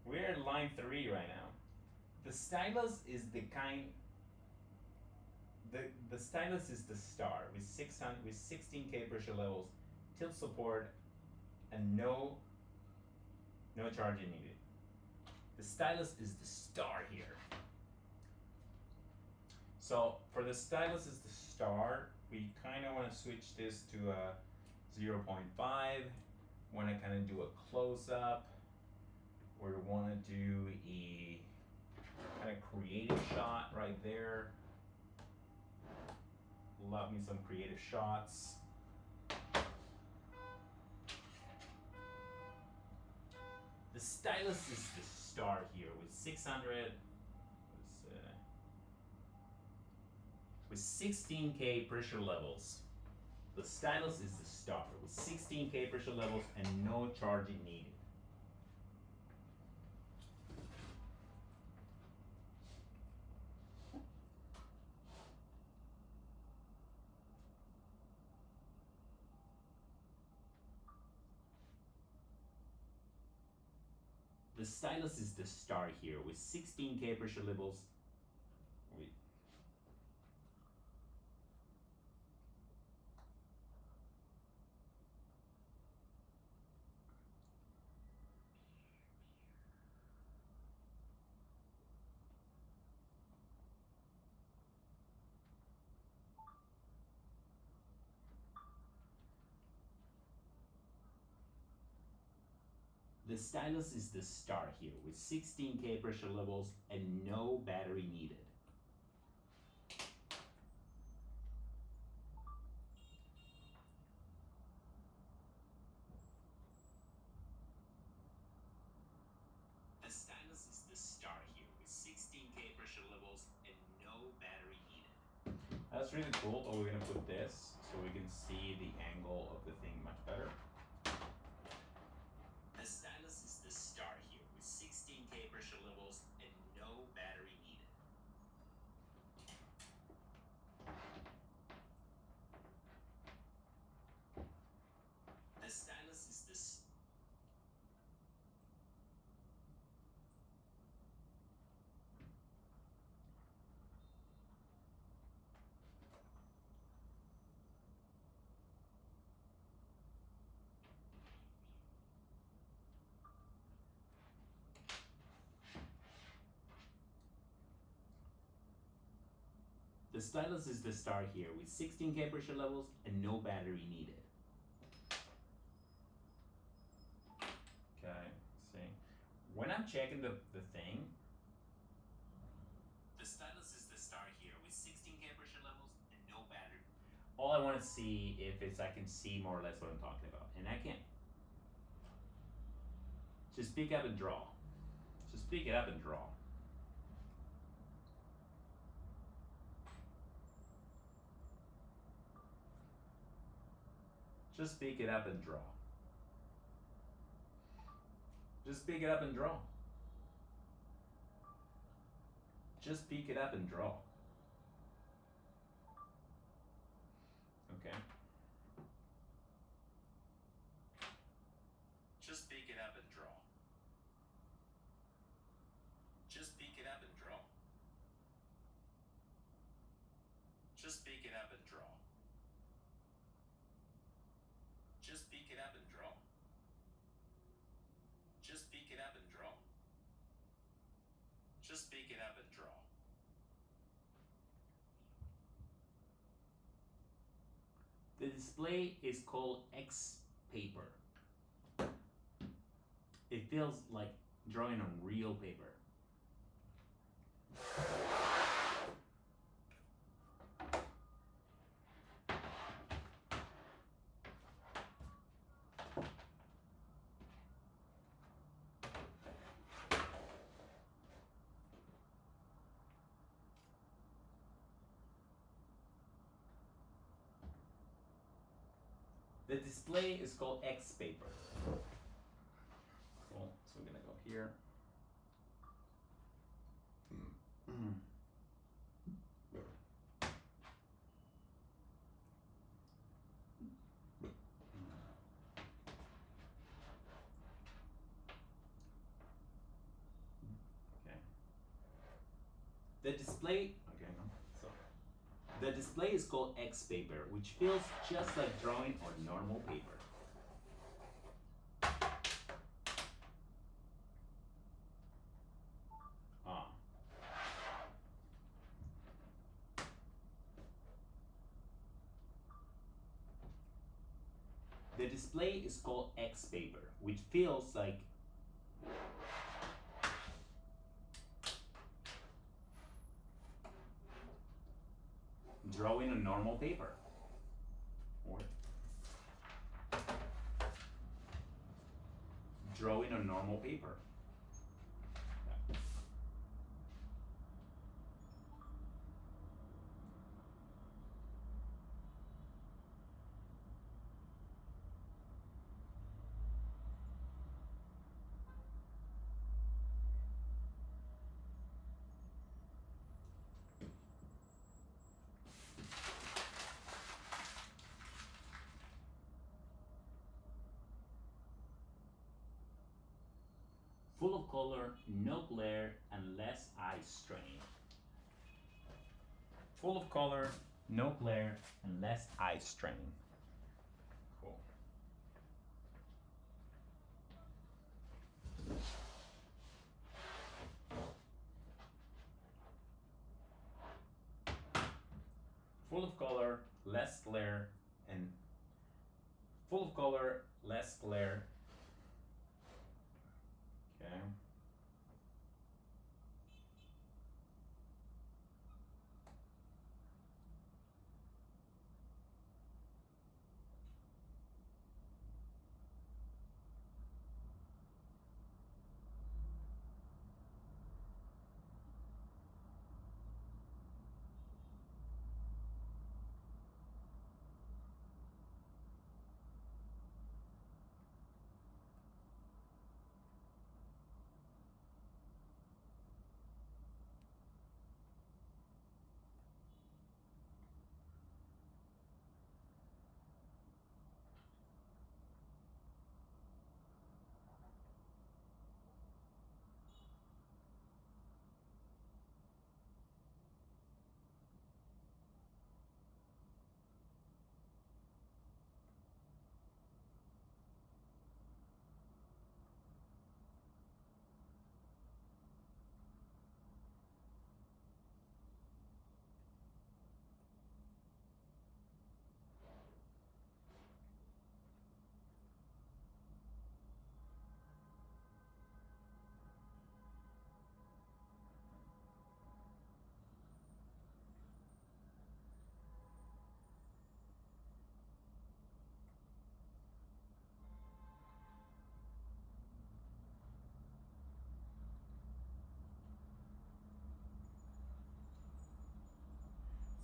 We're at line 3 right now. The stylus is the kind. The stylus is the star with 16K pressure levels, tilt support, and no charging needed. The stylus is the star here. So for the stylus is the star, we kind of want to switch this to a 0.5. Want to kind of do a close up. We want to do a kind of creative shot right there. Love me some creative shots. The stylus is the star here with 600. With 16K pressure levels. The stylus is the star with 16K pressure levels and no charging needed. The stylus is the star here with 16K pressure levels. The stylus is the star here with 16K pressure levels and no battery needed. The stylus is the star here with 16K pressure levels and no battery needed. That's really cool, but we're gonna put this so we can see the angle of the thing much better. The stylus is the star here with 16K pressure levels and no battery needed. The stylus is the The stylus is the star here with 16K pressure levels and no battery needed. Okay, see. When I'm checking the thing, the stylus is the star here with 16K pressure levels and no battery. All I want to see if it's I can see more or less what I'm talking about, and I can't. Just pick up and draw. Just pick it up and draw. Just pick it up and draw. Just pick it up and draw. Just pick it up and draw. Okay. Just pick it up and draw. Just pick it up and draw. Just pick it up and draw. Just pick it up and draw. Just pick it up and draw. Just pick it up and draw. The display is called X paper. It feels like drawing on real paper. The display is called X paper. Cool. So we're gonna go here. Okay. The display. Okay. So the display is called X paper, which feels just like drawing on normal paper. The display is called X paper, which feels like drawing on normal paper. Or drawing on normal paper. Full of color, no glare, and less eye strain. Full of color, no glare, and less eye strain. Cool. Full of color, less glare, and full of color, less glare, Okay.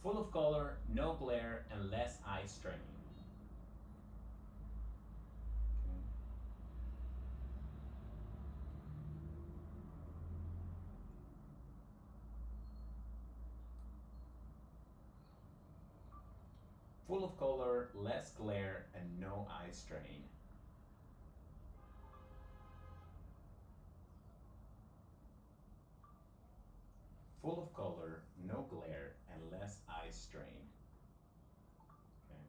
Full of color, no glare, and less eye straining. Okay. Full of color, less glare, and no eye strain. Full of color, no glare, and less eye strain. Okay.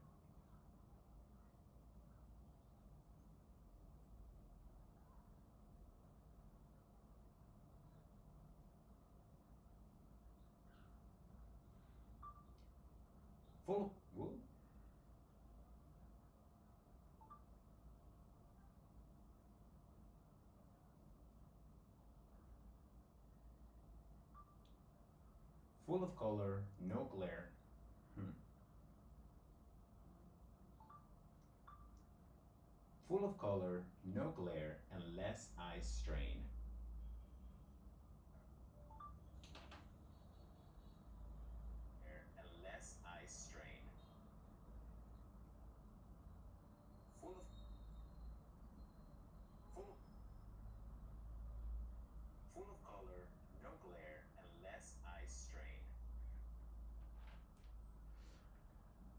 Full. Whoa. Full of color, no glare. Full of color, no glare, and less eye strain. And less eye strain. Full of full, full of color, no glare, and less eye strain.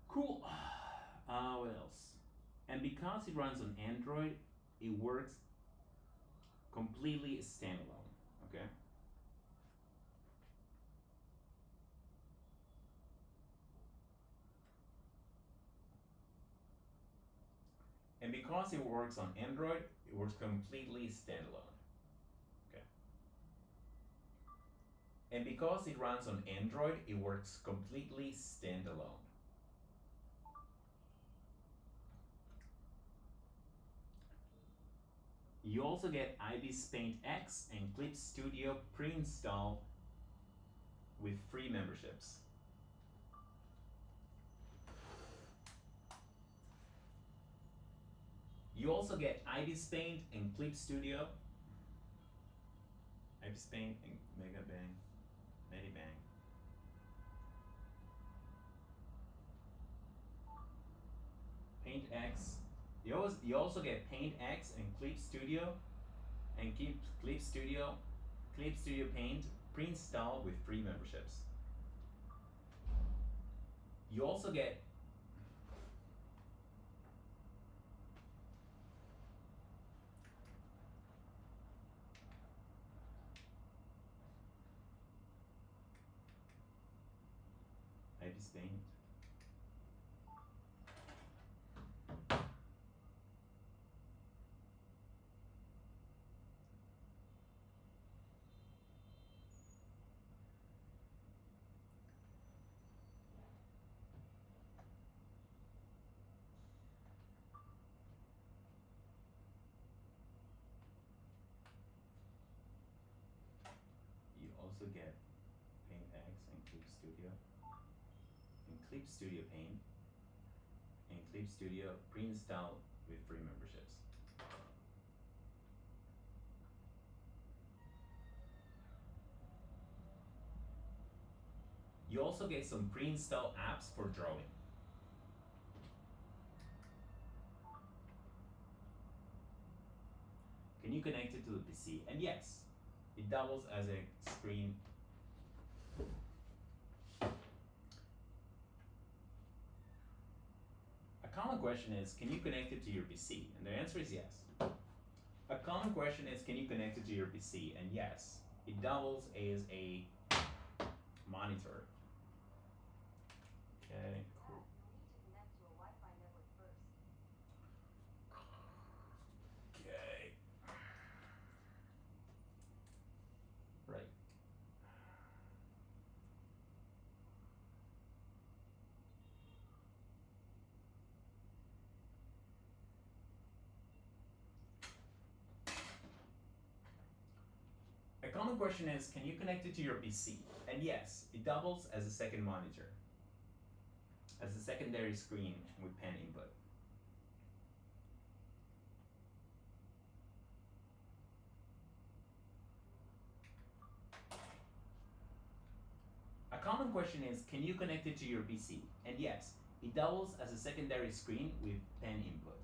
Cool. What else? And because it runs on Android, it works completely standalone. Okay. And because it works on Android, it works completely standalone. Okay. And because it runs on Android, it works completely standalone. You also get IBIS Paint X and Clip Studio pre-installed with free memberships. You also get IBIS Paint and Clip Studio, IBIS Paint and Mega Bang, Medibang. Paint X. You also get Paint X and Clip Studio and Clip Studio Paint pre-installed with free memberships. You also get IBIS Paint. also get Paint X and Clip Studio, and Clip Studio Paint, and Clip Studio pre-installed with free memberships. You also get some pre-installed apps for drawing. Can you connect it to the PC? And yes, it doubles as a screen. A common question is, can you connect it to your PC? And the answer is yes. A common question is, can you connect it to your PC? And yes, it doubles as a monitor. Okay. Okay. Right. A common question is, can you connect it to your PC? And yes, it doubles as a second monitor, as a secondary screen with pen input. A common question is, can you connect it to your PC? And yes, it doubles as a secondary screen with pen input.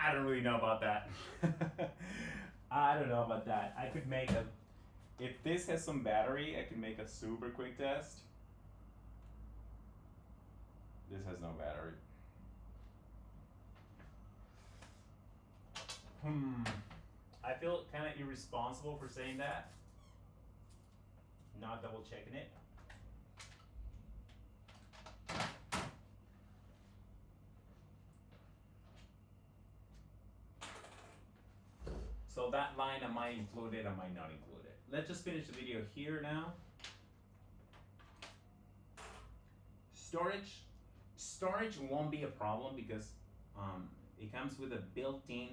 I don't really know about that. I don't know about that. I could make a, if this has some battery, I can make a super quick test. This has no battery. I feel kind of irresponsible for saying that. Not double checking it. So that line, I might include it, I might not include it. Let's just finish the video here now. Storage won't be a problem because it comes with a built-in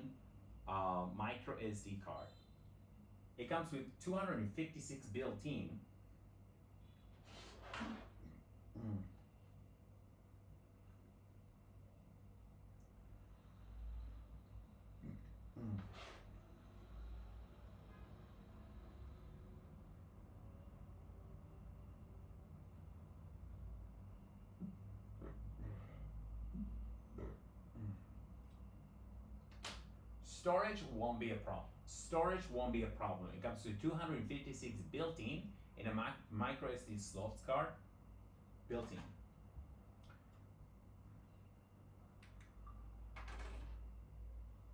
micro SD card. It comes with 256 built-in. Storage won't be a problem. Storage won't be a problem. It comes to 256 built-in and a micro SD slot card built-in.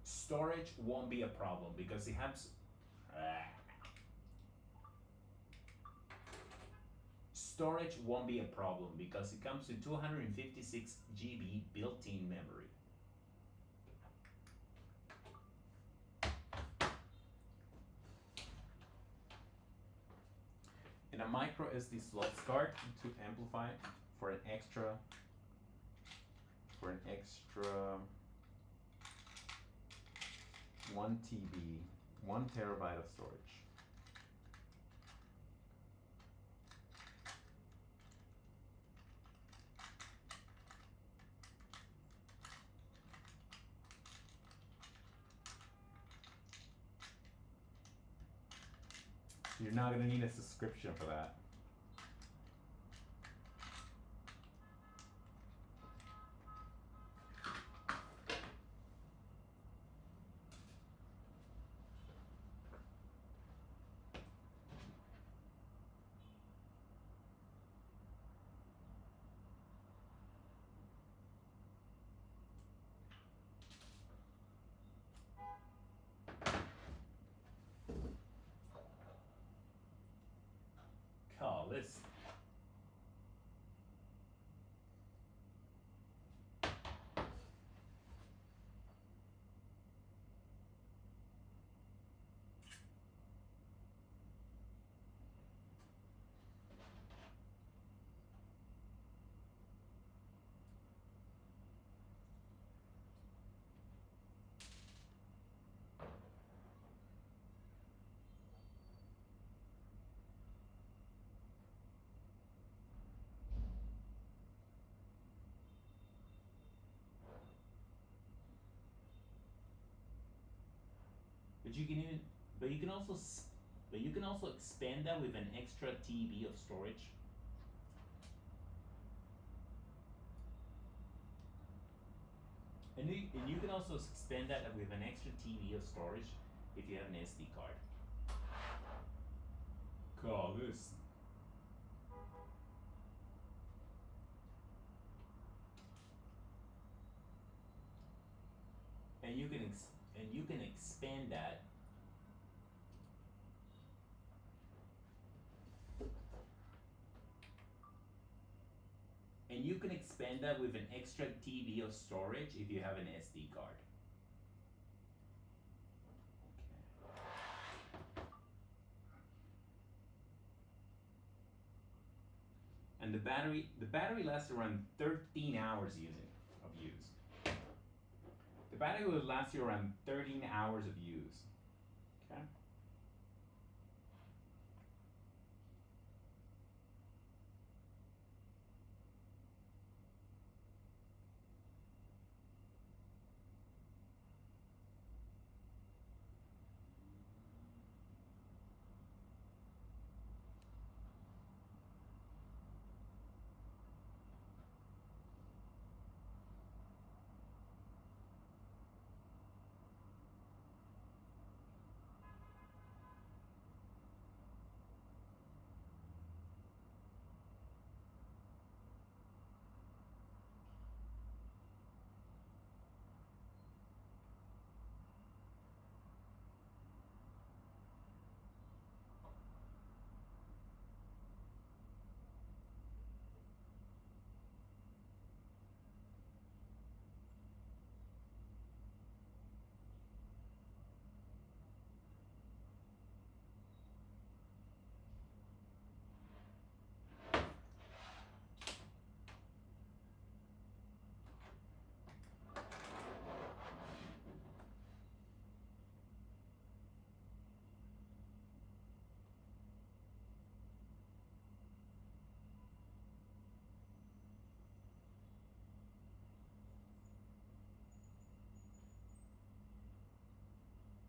Storage won't be a problem because it has storage won't be a problem because it comes to 256 GB built-in memory. And a micro SD slot card to amplify for an extra 1 TB, 1 terabyte of storage. You're not gonna need a subscription for that. Call this. But you can even, but you can also, but you can also expand that with an extra TB of storage. And you can also expand that with an extra TB of storage if you have an SD card. Call this. And you can expand that. And you can expand that with an extra TB of storage if you have an SD card. Okay. And the battery lasts around 13 hours of use. The battery will last you around 13 hours of use. Okay.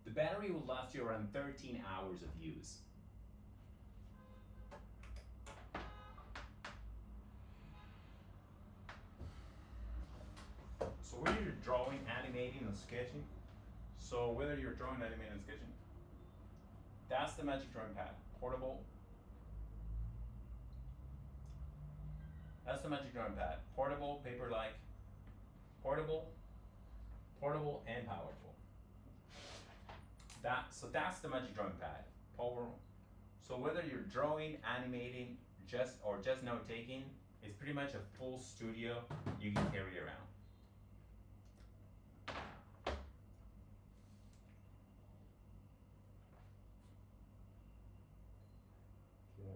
The battery will last you around 13 hours of use. So whether you're drawing, animating, and sketching, that's the Magic Drawing Pad. Portable. That's the Magic Drawing Pad. Portable, paper-like, portable, and powerful. So that's the Magic Drawing Pad. So whether you're drawing, animating, just note taking, it's pretty much a full studio you can carry around. Okay.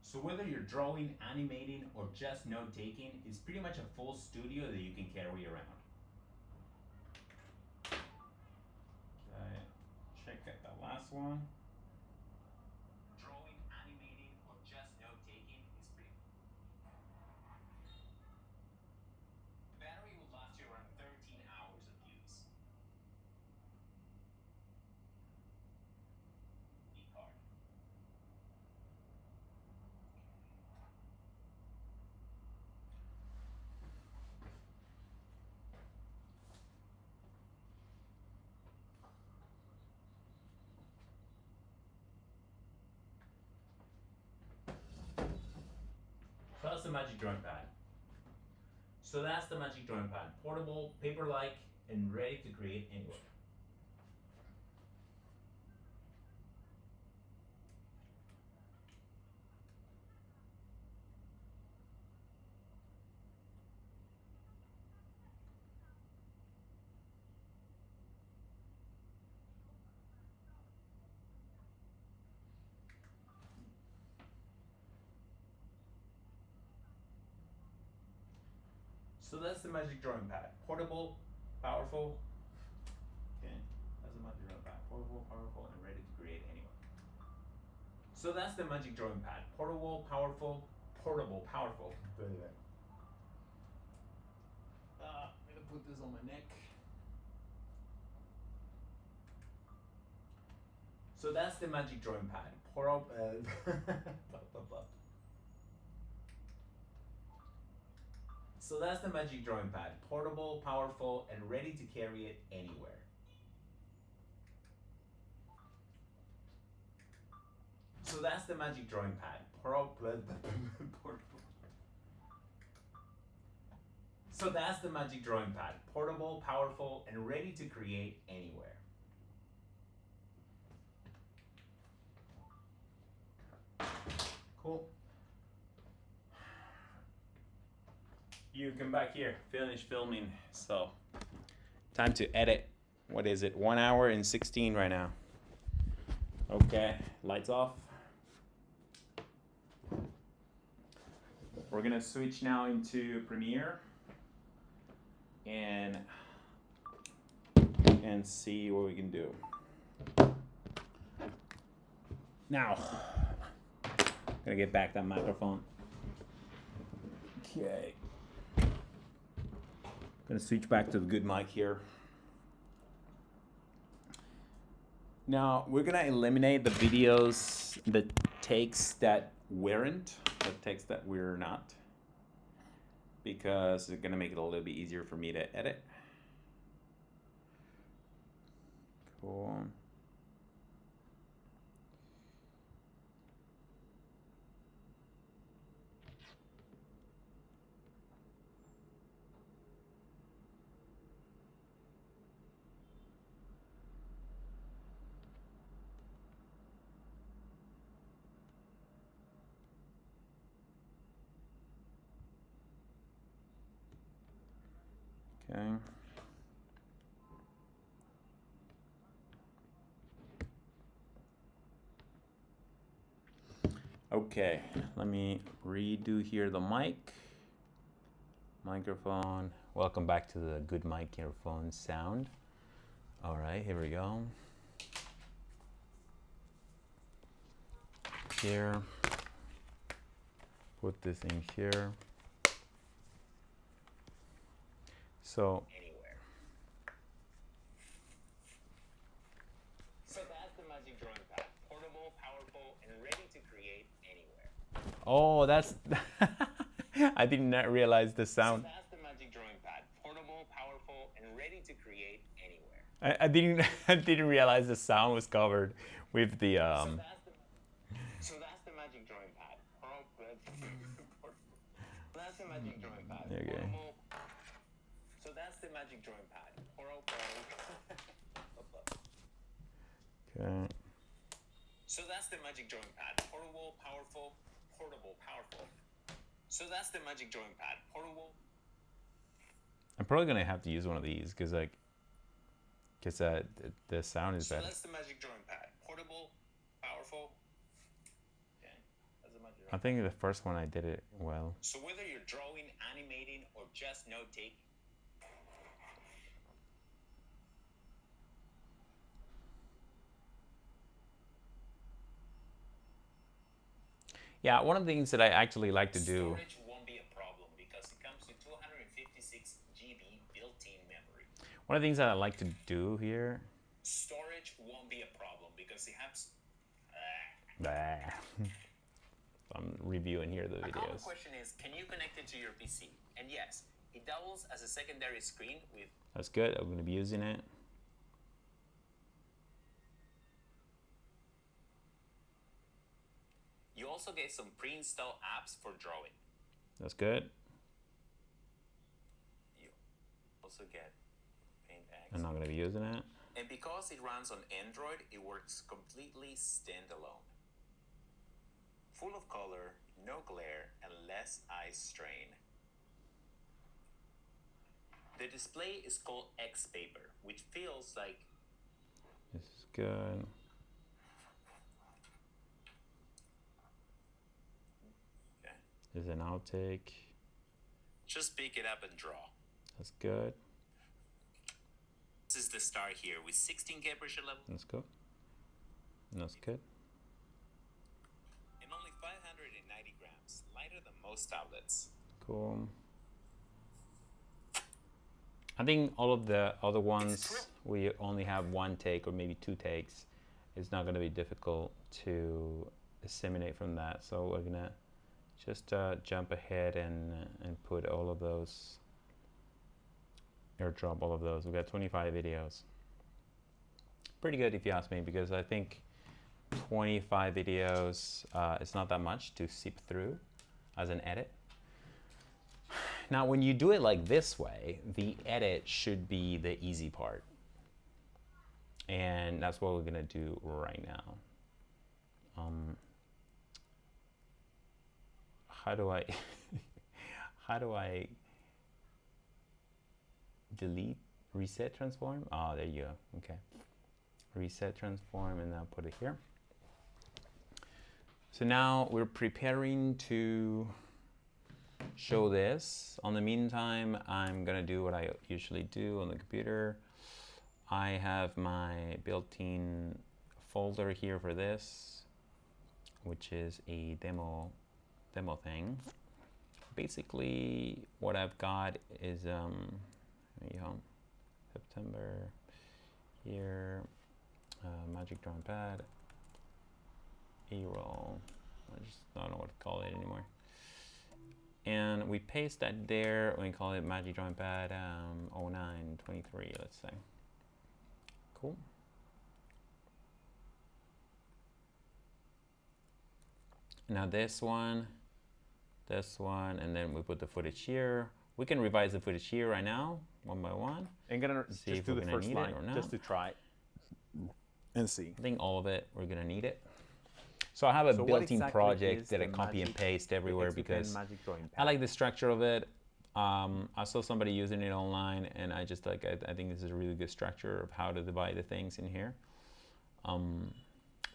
So whether you're drawing, animating, or just note taking, it's pretty much a full studio that you can carry around. Okay, check out the last one. Drawing, animating, or just note taking is pretty. The battery will last you around 13 hours of use. E-card. So that's the Magic Drawing Pad. Portable, paper-like, and ready to create anywhere. So that's the magic drawing pad. Portable, powerful. Okay, that's the magic drawing pad. Portable, powerful, and ready to create anywhere. So that's the magic drawing pad. Portable, powerful, portable, powerful. I'm gonna put this on my neck. So that's the magic drawing pad. So that's the magic drawing pad. Portable, powerful, and ready to carry it anywhere. So that's the magic drawing pad. So that's the magic drawing pad. Portable, powerful, and ready to create anywhere. Cool. You come back here, finish filming. So, time to edit. What is it? 1 hour and 16 right now. Okay, lights off. We're gonna switch now into Premiere and see what we can do. Now, gonna get back that microphone. Okay. Gonna switch back to the good mic here. Now, we're gonna eliminate the videos, the takes that weren't, the takes that we're not, because it's gonna make it a little bit easier for me to edit. Cool. Okay. Okay, let me redo here the microphone. Welcome back to the good microphone sound. All right, here we go. Here, put this in here. So anywhere. So that's the magic drawing pad. Portable, powerful, and ready to create anywhere. Oh, that's I did not realize the sound. So that's the magic drawing pad. Portable, powerful, and ready to create anywhere. I didn't realize the sound was covered with the So that's the magic drawing pad. That's the magic drawing pad. Okay. So that's the magic drawing pad. Okay. So that's the magic drawing pad. Portable, powerful, portable, powerful. So that's the magic drawing pad. Portable. I'm probably gonna have to use one of these because the sound is better. So that's the magic drawing pad. Portable, powerful. Okay. That's the magic drawing pad. I think the first one I did it well. So whether you're drawing, animating, or just note-taking. Yeah, one of the things that I actually like to do. Storage won't be a problem because it comes with 256 GB built-in memory. One of the things that I like to do here. Storage won't be a problem because it has. I'm reviewing here the videos. A common question is, can you connect it to your PC? And yes, it doubles as a secondary screen with. That's good. I'm going to be using it. You also get some pre-installed apps for drawing. That's good. You also get PaintX. I'm not going to be using it. And because it runs on Android, it works completely standalone. Full of color, no glare, and less eye strain. The display is called X Paper, which feels like... This is good. There's an outtake. Just pick it up and draw. That's good. This is the star here with 16K pressure level. That's good. That's good. And only 590 grams, lighter than most tablets. Cool. I think all of the other ones, we only have one take or maybe two takes. It's not going to be difficult to disseminate from that. So we're going to just jump ahead and put all of those, airdrop all of those. We've got 25 videos. Pretty good if you ask me, because I think 25 videos is not that much to sift through as an edit. Now, when you do it like this way, the edit should be the easy part. And that's what we're gonna do right now. How do I, how do I delete, reset transform? Oh, there you go, okay. Reset transform, and now put it here. So now we're preparing to show this. On the meantime, I'm gonna do what I usually do on the computer. I have my built-in folder here for this, which is a demo thing. Basically, what I've got is September here, magic drawing pad, A-roll. I just don't know what to call it anymore. And we paste that there. We call it magic drawing pad 0923, let's say. Cool. Now this one, and then we put the footage here. We can revise the footage here right now, one by one. I'm gonna just do the first line, just to try and see. I think all of it, we're gonna need it. So I have a built-in project that I copy and paste everywhere because I like the structure of it. I saw somebody using it online, and I just like, I think this is a really good structure of how to divide the things in here.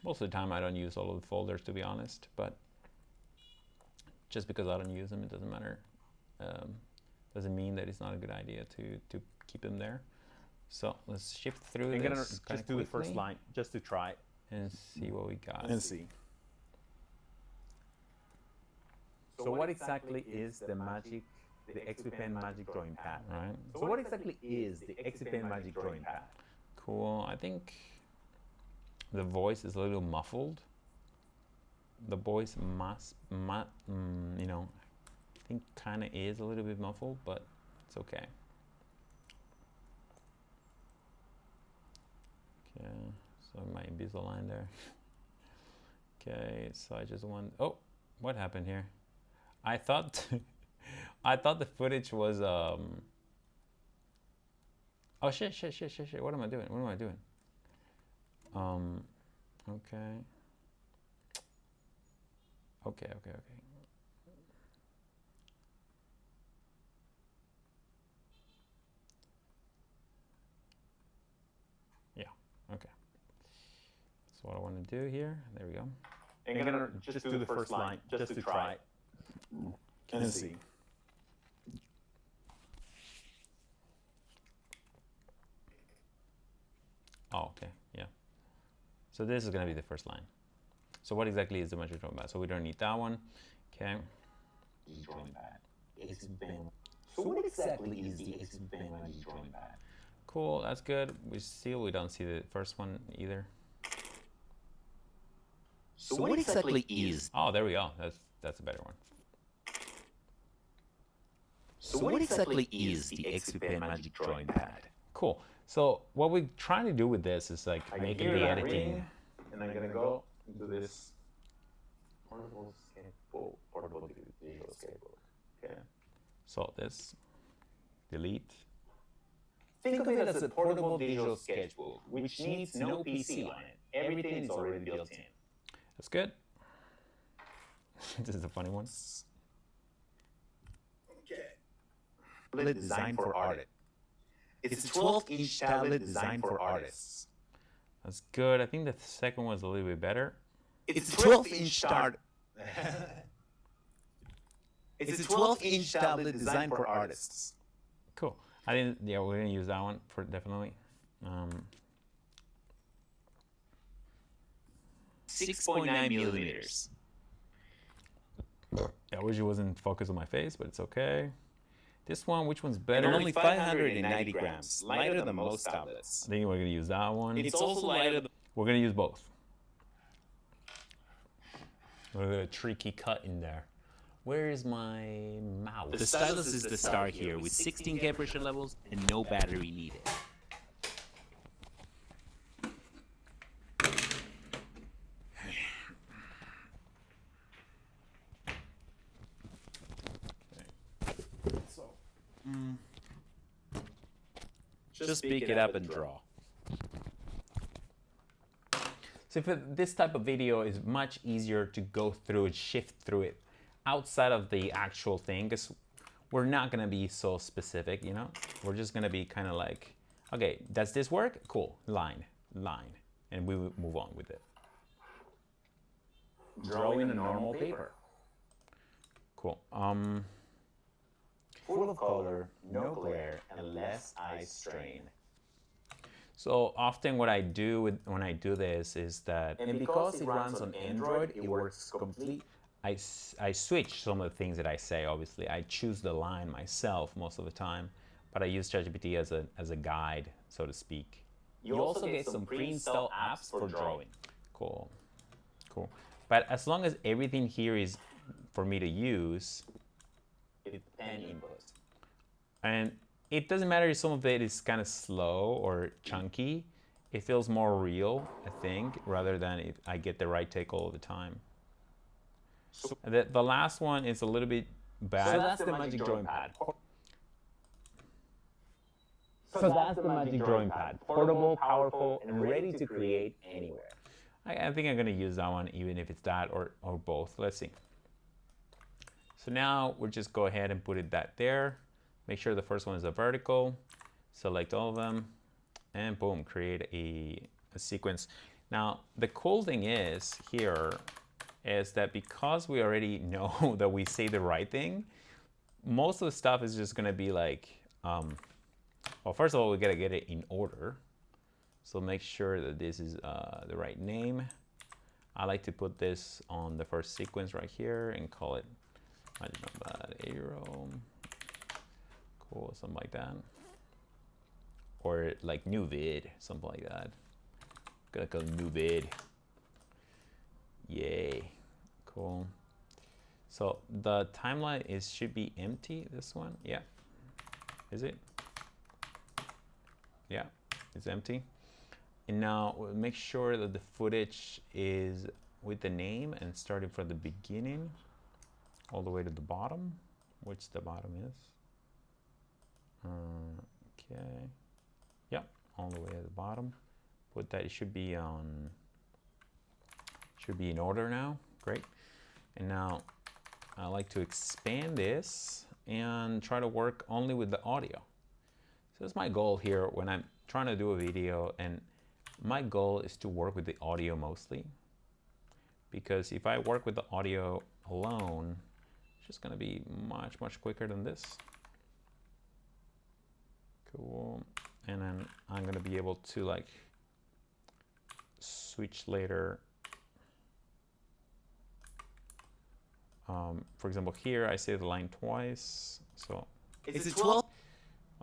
Most of the time I don't use all of the folders, to be honest, but just because I don't use them, it doesn't matter. Doesn't mean that it's not a good idea to keep them there. So let's shift through I'm this. gonna just do the first line, just to try and see what we got. and see. So what exactly is the XP-Pen Magic Drawing Pad? Right. So what exactly is the XP-Pen Magic Drawing Pad? Cool. I think the voice is a little muffled. The voice I think kind of is a little bit muffled, but it's okay. Okay, so my Invisalign there. Okay, so I just want, oh, what happened here? I thought the footage was oh shit, what am I doing? Okay. Yeah, okay. That's what I want to do here. There we go. I'm gonna just do the first line, just to try and see. Oh, okay, yeah. So this is gonna be the first line. So what exactly is the magic drawing pad? So we don't need that one. Okay. Drawing pad. XP-Pen. So what exactly is the XP-Pen Magic Drawing Pad? Cool, that's good. We don't see the first one either. So what exactly is? Oh, there we go. That's a better one. So what exactly is the XP-Pen Magic Drawing Pad? Cool. So what we're trying to do with this is like making the editing. And I'm gonna go into this portable digital sketchbook. Okay. So this, delete. Think of it as a portable digital sketchbook, which needs no PC on it. Everything is already built in. That's good. This is a funny one. Tablet designed for artists. It's a 12-inch tablet designed for artists. That's good. I think the second one's a little bit better. It's a 12-inch tablet. It's a 12-inch tablet designed for artists. Cool. I didn't. Yeah, we're gonna use that one for definitely. 6.9 millimeters. I wish it wasn't focused on my face, but it's okay. This one, which one's better? And only 590 grams, lighter than most tablets. I think we're gonna use that one. It's also lighter than... We're gonna use both. Look at a tricky cut in there. Where is my mouse? The stylus is the star here with 16K pressure levels and no battery needed. Just pick it up and draw. So for this type of video is much easier to go through and shift through it outside of the actual thing, because we're not gonna be so specific, you know? We're just gonna be kind of like, okay, does this work? Cool, line, and we will move on with it. Drawing a normal paper. Cool. Full of color, no glare, and less eye strain. So often what I do when I do this is that, And because it runs on Android, it works complete. I switch some of the things that I say, obviously. I choose the line myself most of the time, but I use ChatGPT as a guide, so to speak. You also get some pre-installed apps for drawing. Cool. But as long as everything here is for me to use, It's pen input. and it doesn't matter if some of it is kind of slow or chunky, it feels more real, I think, rather than if I get the right take all the time. The last one is a little bit bad. So that's the magic drawing pad. Portable, powerful, and ready to create anywhere. I think I'm gonna use that one, even if it's that or both. Let's see. So now we'll just go ahead and put that there. Make sure the first one is a vertical. Select all of them, and boom, create a sequence. Now the cool thing is here is that because we already know that we say the right thing, most of the stuff is just gonna be like, well, first of all, we gotta get it in order. So make sure that this is the right name. I like to put this on the first sequence right here and call it arrow. Cool, something like that. Or like new vid, something like that. Gonna call it new vid. Yay, cool. So the timeline should be empty, this one, yeah. Is it? Yeah, it's empty. And now we'll make sure that the footage is with the name and starting from the beginning all the way to the bottom, which the bottom is. Okay. Yep, all the way at the bottom. Put that, it should be in order now. Great. And now I like to expand this and try to work only with the audio. So that's my goal here when I'm trying to do a video, and my goal is to work with the audio mostly, because if I work with the audio alone, it's just gonna be much quicker than this. Cool. And then I'm gonna be able to like switch later. For example, here I say the line twice, so It's a 12.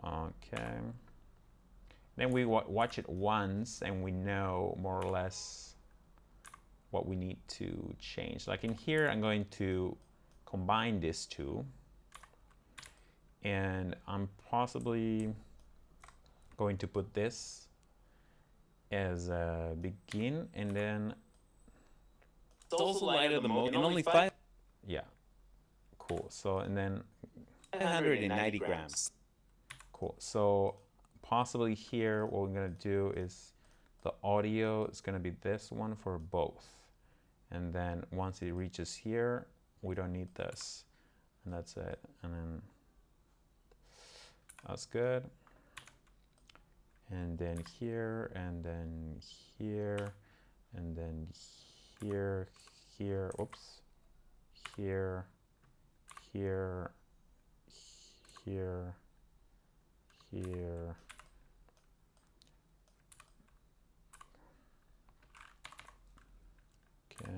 okay. Then we watch it once and we know more or less what we need to change. Like in here, I'm going to combine these two, and I'm possibly going to put this as a begin, and then It's also lighter than most, and only 5. Yeah, cool. So and then 590 grams. cool. So possibly here, what we're gonna do is the audio is gonna be this one for both, and then once it reaches here, we don't need this, and that's it. And then that's good. And then here, and then here, and then here, oops, here, here, here, here. Okay.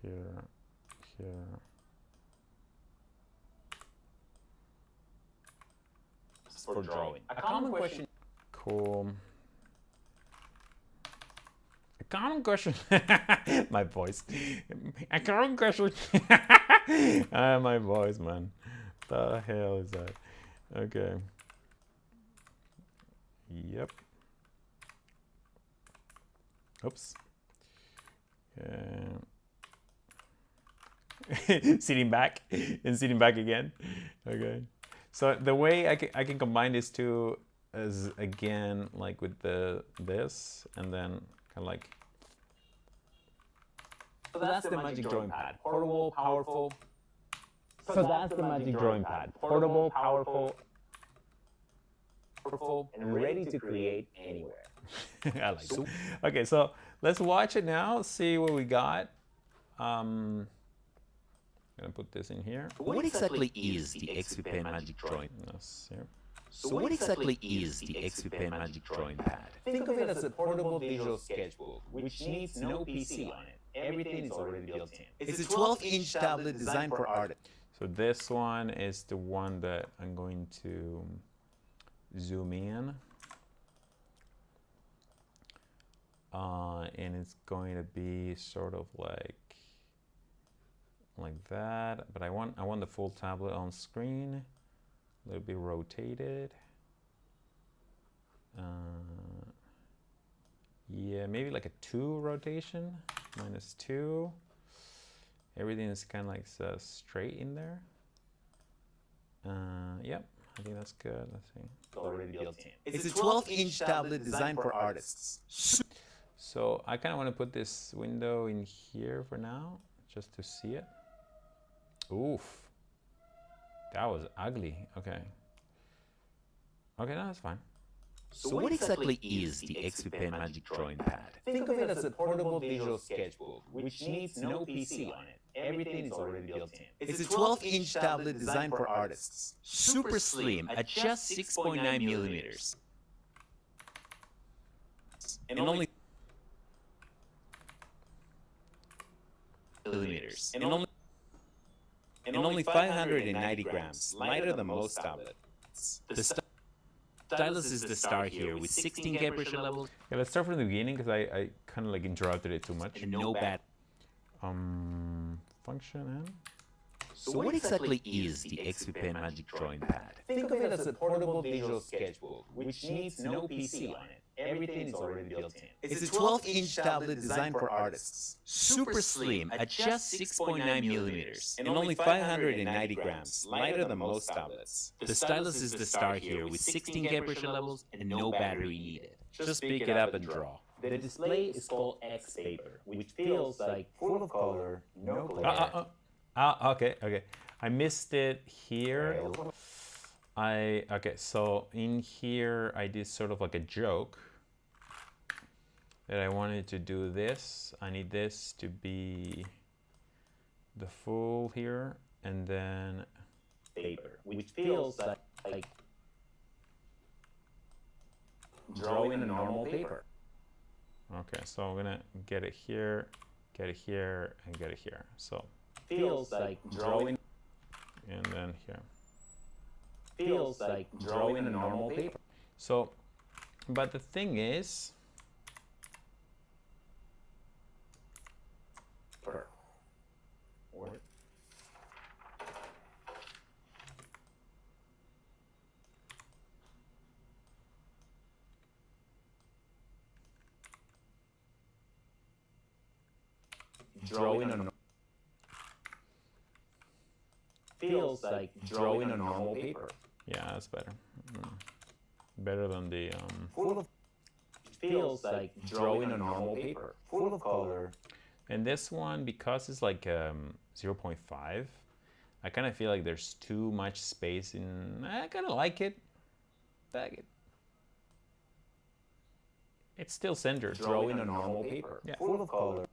Here, here. For drawing. A common question. Cool. A common question. My voice. A common question. My voice, man. The hell is that? Okay. Yep. Oops. Sitting back and sitting back again. Okay. So the way I can combine these two is again like with this and then kind of like. So that's the magic drawing pad. Portable, powerful. So that's the magic drawing pad. Portable, powerful, and ready to create anywhere. I like it. Okay, so let's watch it now. See what we got. I'm gonna put this in here. What exactly is the XP magic drawing? Yes, here. So what exactly is the XP magic drawing pad? Think of it as a portable digital sketchbook, which needs no PC on it. Everything is already built in. It's a 12-inch tablet designed for artists. So this one is the one that I'm going to zoom in. And it's going to be sort of like that, but I want the full tablet on screen, a little bit rotated. Yeah, maybe like a 2 rotation, -2. Everything is kind of like straight in there. Yep, I think that's good. Let's see. It's already built in. It's a 12-inch tablet designed for artists. So I kind of want to put this window in here for now, just to see it. Oof, that was ugly. Okay. Okay, no, that's fine. So what exactly is the XP magic drawing pad? Think of it as a portable digital sketchbook, which needs no PC on it. Everything is already built in. It's a 12-inch tablet designed for artists. Super slim at just 6.9 millimeters. And only millimeters. And only 590 grams, lighter than most tablets. The stylus is the star here with 16K pressure levels. Okay, let's start from the beginning because I kind of like interrupted it too much. And no bad. Function and. So what exactly is the XP magic drawing pad? Think of it as a portable digital sketchbook, which needs no PC on it. Everything is already built in. It's a 12-inch tablet designed for artists. Super slim at just 6.9 millimeters. And only 590 grams, lighter than most tablets. The stylus is the star here with 16K pressure levels and no battery needed. Just pick it up and draw. The display is called X paper, which feels like full of color, no glare. Okay. I missed it here. Okay, so in here I did sort of like a joke that I wanted to do this. I need this to be the full here, and then paper, which feels like drawing a normal paper. Okay, so I'm gonna get it here, and get it here. So feels like drawing, and then here. Feels like drawing a normal paper. So, but the thing is, drawing a feels like drawing a normal paper. Yeah, that's better. Better than the full of feels like drawing a normal paper, full of color. And this one, because it's like 0.5, I kind of feel like there's too much space in. I kind of like it. It's still centered. Drawing on normal paper, Yeah. full of color,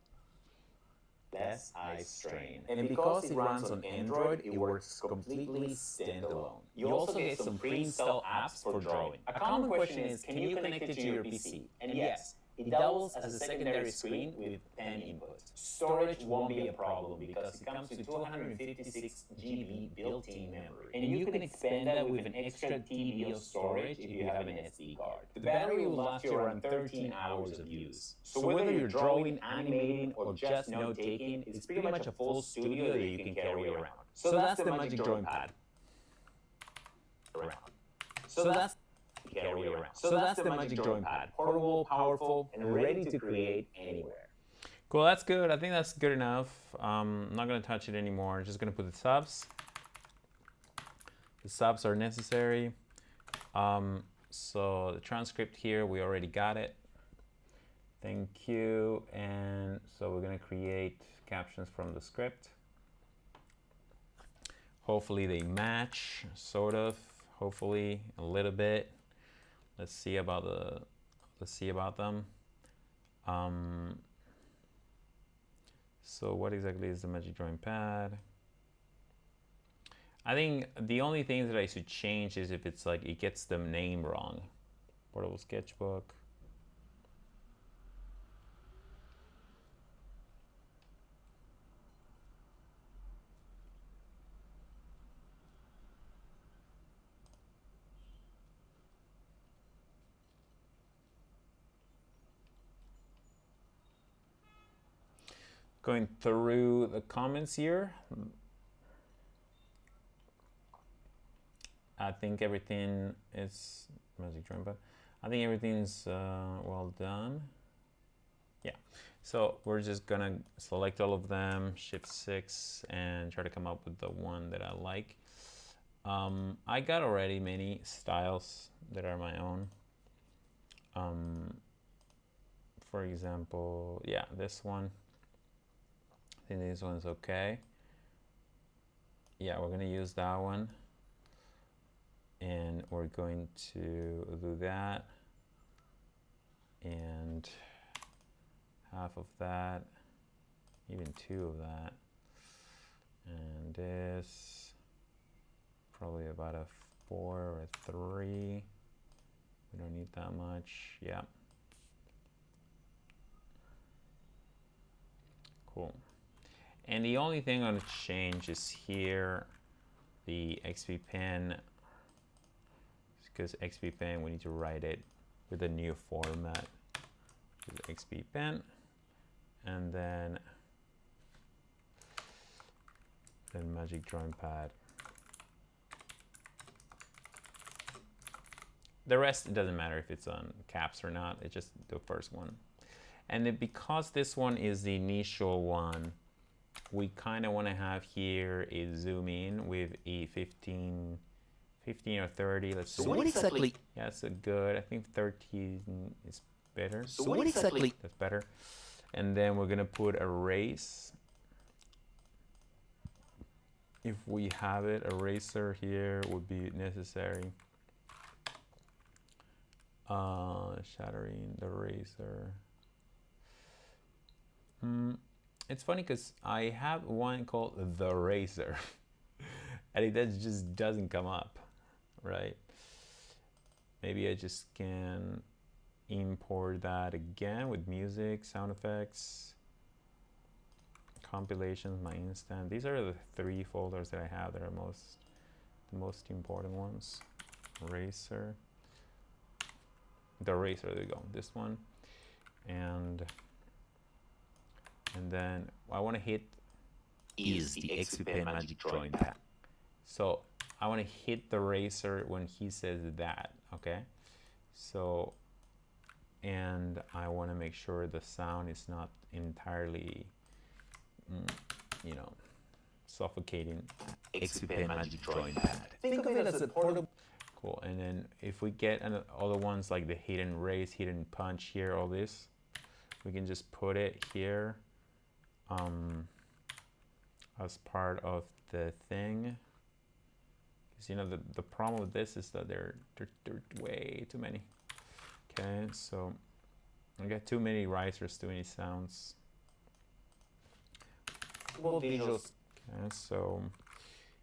less eye strain. And because it runs on Android, it works completely standalone. You also get some pre-installed apps for drawing. A common question is, can you connect it to your PC? And yes, it doubles as a secondary screen with pen input. Storage won't be a problem because it comes with 256 GB built-in memory. And you can expand that with an extra TB of storage if you have an SD card. The battery will last you around 13 hours of use. So whether you're drawing, animating, or just note-taking, it's pretty much a full studio that you can carry around. So that's the Magic Drawing Pad. So that's the Magic Drawing Pad. Portable, powerful, and ready to create anywhere. Cool, that's good. I think that's good enough. I'm not gonna touch it anymore. I'm just gonna put the subs. The subs are necessary. So the transcript here, we already got it. Thank you. And so we're gonna create captions from the script. Hopefully they match, sort of. Hopefully a little bit. Let's see about them. So what exactly is the Magic Drawing Pad? I think the only thing that I should change is if it's like it gets the name wrong. Portable sketchbook. Going through the comments here. I think everything is Magic Drawing Pad. I think everything's well done. Yeah. So we're just gonna select all of them, Shift 6, and try to come up with the one that I like. I got already many styles that are my own. For example, yeah, this one. I think this one's okay. Yeah, we're gonna use that one. And we're going to do that. And half of that, even 2 of that. And this, probably about a 4 or a 3. We don't need that much, yeah. Cool. And the only thing I'm going to change is here, the XP pen, because XP pen, we need to write it with a new format. With XP pen, and then Magic Drawing Pad. The rest, it doesn't matter if it's on caps or not, it's just the first one. And then because this one is the initial one, we kind of want to have here a zoom in with a 15 or 30. Let's see. So what exactly? Yeah, that's a good. I think 13 is better. So what exactly? That's better. And then we're gonna put erase. If we have it, eraser here would be necessary. Shattering the eraser. It's funny because I have one called the eraser, and it just doesn't come up, right? Maybe I just can import that again with music, sound effects, compilations, my instant. These are the 3 folders that I have that are the most important ones. Eraser. The eraser, there you go. This one. And then I want to hit is the XP Pen Magic Drawing Pad. So I want to hit the eraser when he says that, okay? So, and I want to make sure the sound is not entirely, you know, suffocating. XP Pen Magic Drawing Pad. Think of it as a portable. Cool, and then if we get other ones like the hidden raise, hidden punch here, all this, we can just put it here as part of the thing. Because you know the problem with this is that there are way too many. Okay, so I got too many risers, too many sounds. Visuals. Okay, so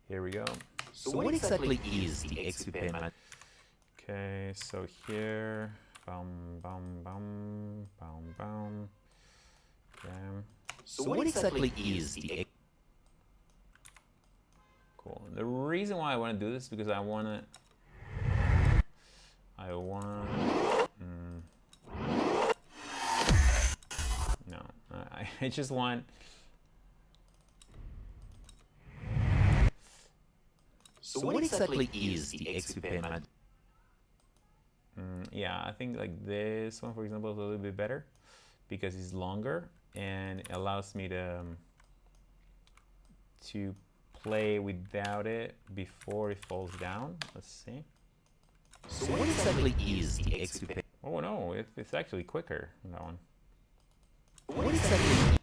here we go. So what exactly is the XP Pen Magic? Okay, so here, bum bum bum bum bum. Okay. So what exactly is the Cool. The reason why I want to do this is because I want to. No, I just want. So what exactly is the XP Pen Magic? Yeah, I think like this one, for example, is a little bit better because it's longer and it allows me to play without it before it falls down. Let's see. So what exactly is the XP Pen? Oh no, it's actually quicker, that one. What exactly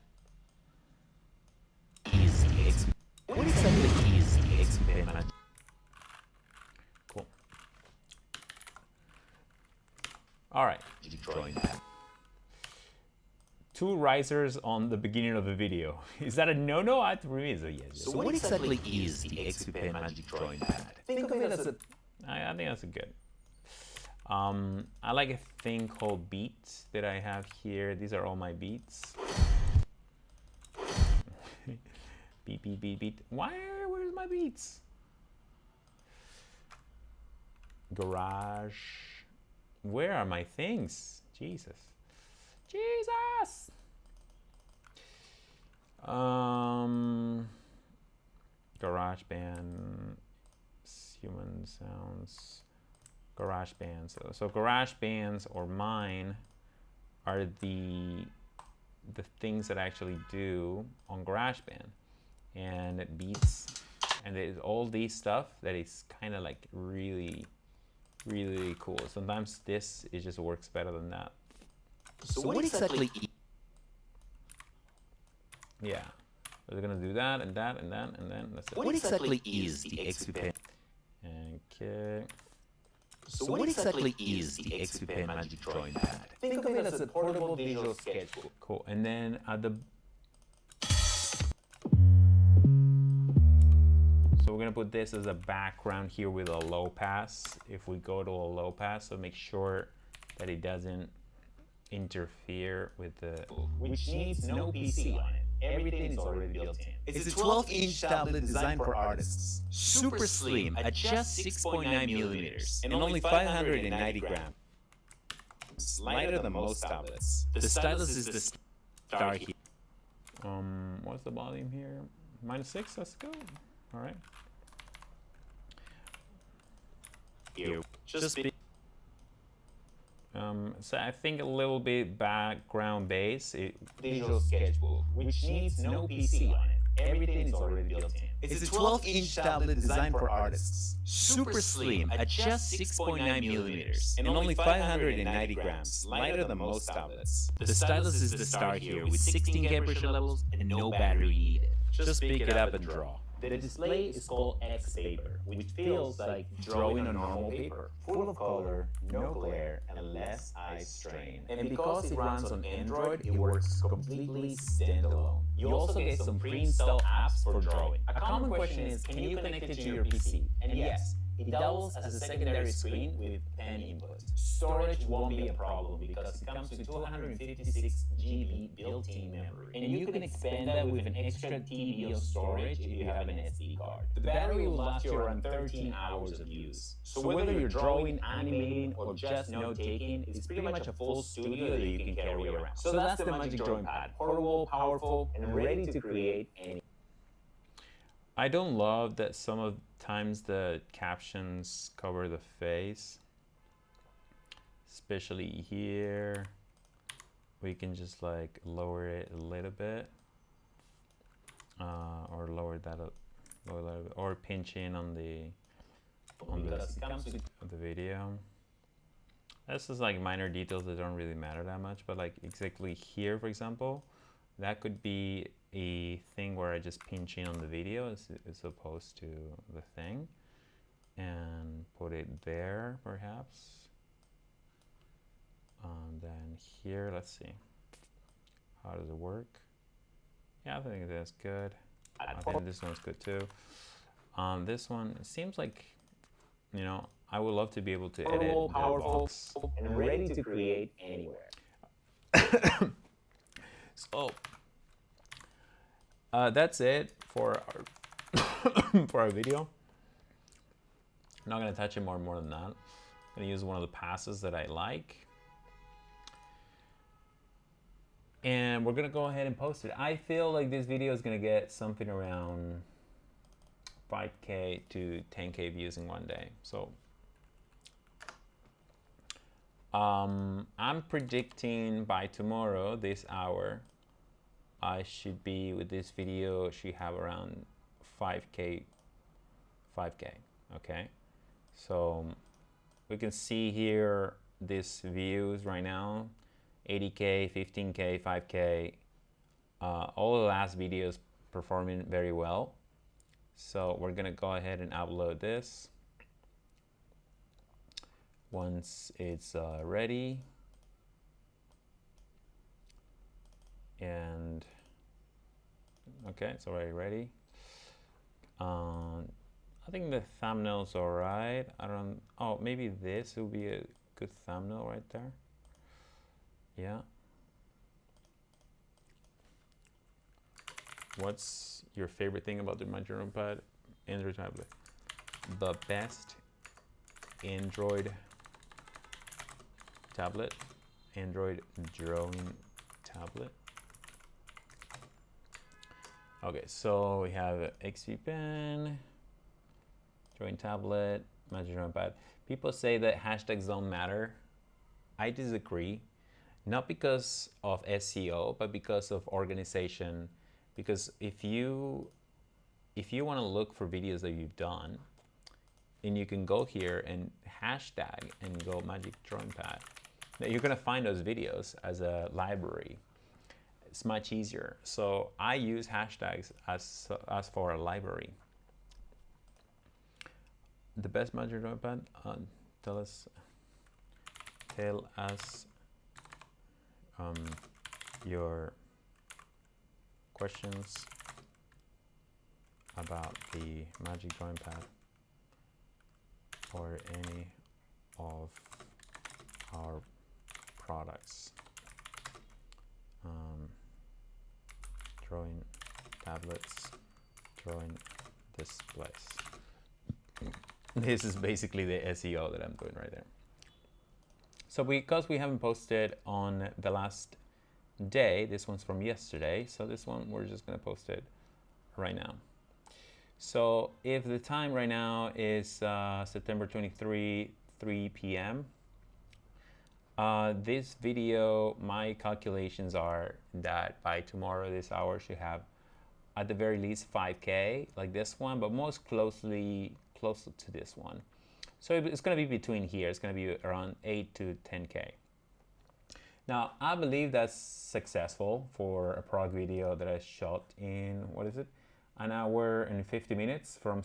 is the XP? What exactly is the XP Pen Magic? Cool. All right. Drawing pad. 2 risers on the beginning of the video. Is that a no-no? I have to review it. Yes. So what exactly is the XP Pen Magic Drawing Pad? Think of it as a. I think that's a good. I like a thing called beats that I have here. These are all my beats. Beat, beat, beat, beat. Where's my beats? Garage. Where are my things? Jesus. Jesus. GarageBand, human sounds, GarageBand. So GarageBands or mine are the things that I actually do on GarageBand, and it beats, and there's all these stuff that is kind of like really cool. Sometimes this it just works better than that. So what exactly? Yeah, we're gonna do that and that and that and then that's it. What exactly is the XP Pen? Okay. So what exactly is the XP Pen Magic Drawing Pad? Think of it as a portable digital sketchbook. Cool. And then at the so we're gonna put this as a background here with a low pass. If we go to a low pass, so make sure that it doesn't interfere with the Which needs no PC on it. Everything is already built in. It's a 12-inch tablet designed for artists. Super slim, at just 6.9 millimeters, and only 590 grams. Lighter than most tablets. The stylus is the star here. what's the volume here? -6, let's go. All right. Here, Just be So I think a little bit background bass. digital sketchbook, which needs no PC on it. Everything is already built in. It's a 12-inch tablet designed for artists. Super slim, at just 6.9 millimeters, and only 590 grams. Lighter than most tablets. The stylus is the star here, with 16 temperature levels and no battery needed. Just pick it up and draw. The display is called X paper, which feels like drawing on normal paper, full of color, no glare, and less eye strain. And because it runs on Android, it works completely standalone. You also get some pre-installed apps for drawing. A common question is, can you connect it to your PC? And yes, it doubles as a secondary screen with pen input. Storage won't be a problem because it comes with 256 GB built-in memory. And you can expand that with an extra TB of storage if you have an SD card. The battery will last you around 13 hours of use. So whether you're drawing, animating, or just note-taking, it's pretty much a full studio that you can carry around. So that's the Magic Drawing Pad. Portable, powerful, and ready to create any. I don't love that sometimes the captions cover the face, especially here. We can just like lower it a little bit, or lower that a little bit, or pinch in on the video. That's just like minor details that don't really matter that much, but like exactly here, for example, that could be a thing where I just pinch in on the video as opposed to the thing, and put it there perhaps. Then here, let's see, how does it work? Yeah, I think that's good. I think this one's good too. This one, it seems like, you know, I would love to be able to edit the box. And ready to create anywhere. So that's it for our for our video. I'm not gonna touch it more than that. I'm gonna use one of the passes that I like. And we're gonna go ahead and post it. I feel like this video is gonna get something around 5K to 10K views in one day. So I'm predicting by tomorrow, this hour, I should be with this video, should have around 5K, okay? So we can see here these views right now, 80K, 15K, 5K, all the last videos performing very well. So we're gonna go ahead and upload this once it's ready. And okay, it's already ready. I think the thumbnail's all right. I don't, oh, maybe this will be a good thumbnail right there. Yeah. What's your favorite thing about the My Drawing Pad Android tablet? The best Android tablet, Android drawing tablet. Okay, so we have XP Pen, drawing tablet, Magic Drawing Pad. People say that hashtags don't matter. I disagree. Not because of SEO, but because of organization. Because if you want to look for videos that you've done, and you can go here and hashtag and go Magic Drawing Pad, you're gonna find those videos as a library. It's much easier. So I use hashtags as for a library. The best Magic Drawing Pad. Tell us your questions about the Magic Drawing Pad or any of our products. Drawing tablets, drawing displays. This is basically the SEO that I'm doing right there. So because we haven't posted on the last day, this one's from yesterday, so this one we're just gonna post it right now. So if the time right now is September 23, 3 p.m., this video, my calculations are that by tomorrow this hour should have at the very least 5K like this one, but most closer to this one. So it's going to be between here. It's going to be around 8 to 10K. Now, I believe that's successful for a product video that I shot in, what is it? An hour and 50 minutes from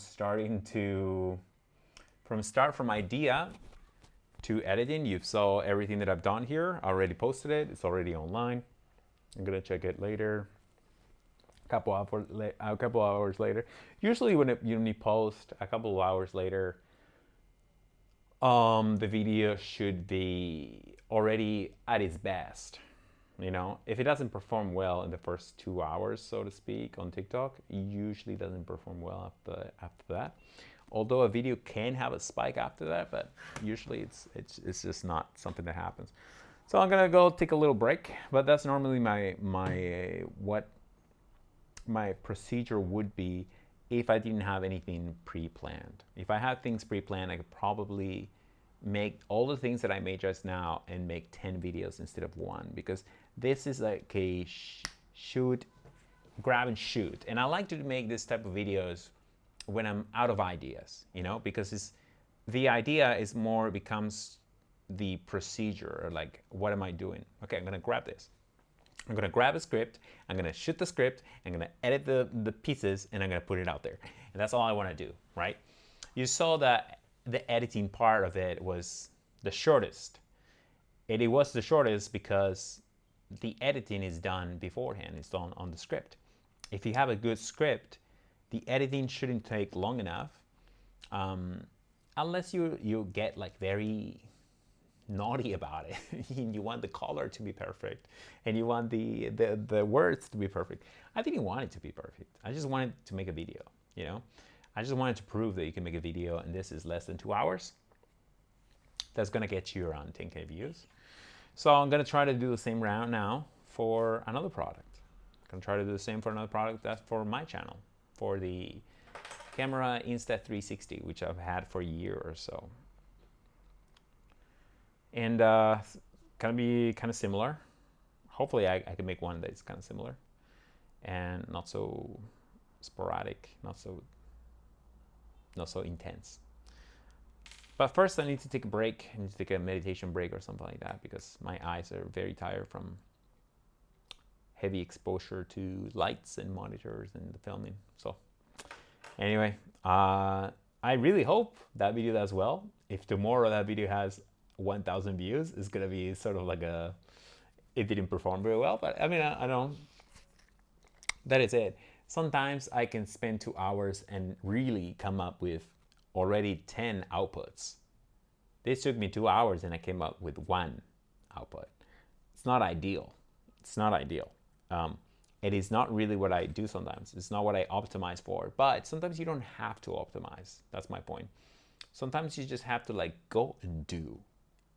idea to editing. You saw everything that I've done here. I already posted it. It's already online. I'm going to check it later. A couple hours later. Usually when you post a couple of hours later, the video should be already at its best. You know, if it doesn't perform well in the first 2 hours, so to speak, on TikTok, it usually doesn't perform well after that. Although a video can have a spike after that, but usually it's just not something that happens. So I'm gonna go take a little break, but that's normally what my procedure would be if I didn't have anything pre-planned. If I had things pre-planned, I could probably make all the things that I made just now and make 10 videos instead of one, because this is like a grab and shoot. And I like to make this type of videos when I'm out of ideas, you know, because the idea is more becomes the procedure, or like, what am I doing? Okay, I'm gonna grab this. I'm gonna grab a script, I'm gonna shoot the script, I'm gonna edit the pieces, and I'm gonna put it out there. And that's all I wanna do, right? You saw that the editing part of it was the shortest. And it was the shortest because the editing is done beforehand, it's done on the script. If you have a good script, the editing shouldn't take long enough, unless you get like very naughty about it. You want the color to be perfect, and you want the words to be perfect. I didn't want it to be perfect. I just wanted to make a video, you know? I just wanted to prove that you can make a video, and this is less than 2 hours. That's gonna get you around 10K views. So I'm gonna try to do the same round now for another product. I'm gonna try to do the same for another product that's for my channel, for the camera Insta360, which I've had for a year or so. And gonna be kind of similar. Hopefully I can make one that's kind of similar and not so sporadic, not so intense. But first I need to take a break. I need to take a meditation break or something like that, because my eyes are very tired from heavy exposure to lights and monitors and the filming. So anyway, I really hope that video does well. If tomorrow that video has 1,000 views, it's gonna be sort of like it didn't perform very well, but I mean, I don't, that is it. Sometimes I can spend 2 hours and really come up with already 10 outputs. This took me 2 hours and I came up with 1 output. It's not ideal. It's not ideal. It is not really what I do sometimes. It's not what I optimize for, but sometimes you don't have to optimize. That's my point. Sometimes you just have to like go and do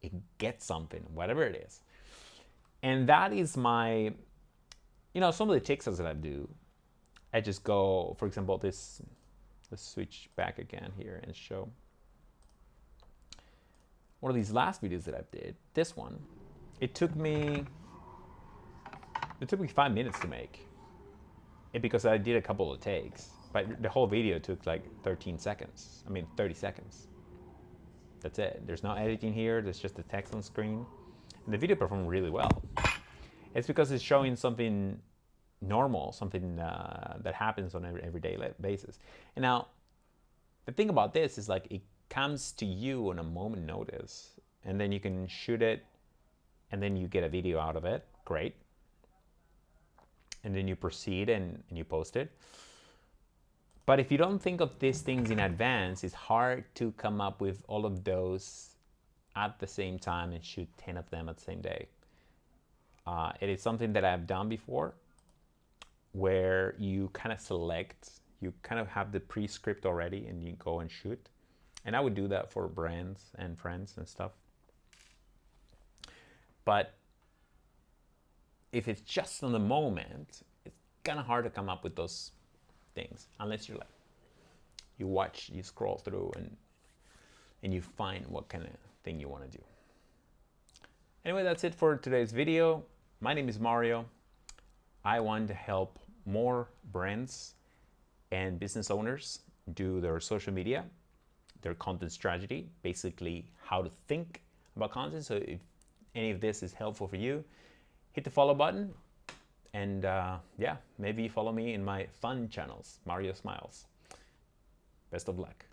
and get something, whatever it is. And that is my, some of the TikToks that I do, I just go, for example, let's switch back again here and show one of these last videos that I did. This one, it took me 5 minutes to make it because I did a couple of takes, but the whole video took like 30 seconds. That's it. There's no editing here. There's just the text on screen. And the video performed really well. It's because it's showing something normal, something that happens on an everyday basis. And now, the thing about this is like it comes to you on a moment notice, and then you can shoot it, and then you get a video out of it. Great. And then you proceed and you post it. But if you don't think of these things in advance, it's hard to come up with all of those at the same time and shoot 10 of them at the same day. It is something that I've done before, where you kind of select, you kind of have the pre-script already and you go and shoot. And I would do that for brands and friends and stuff. But if it's just on the moment, it's kind of hard to come up with those things, unless you're like, you scroll through and you find what kind of thing you want to do. Anyway, that's it for today's video. My name is Mario. I want to help more brands and business owners do their social media, their content strategy, basically how to think about content. So if any of this is helpful for you, hit the follow button, and maybe follow me in my fun channels, Mario Smiles. Best of luck.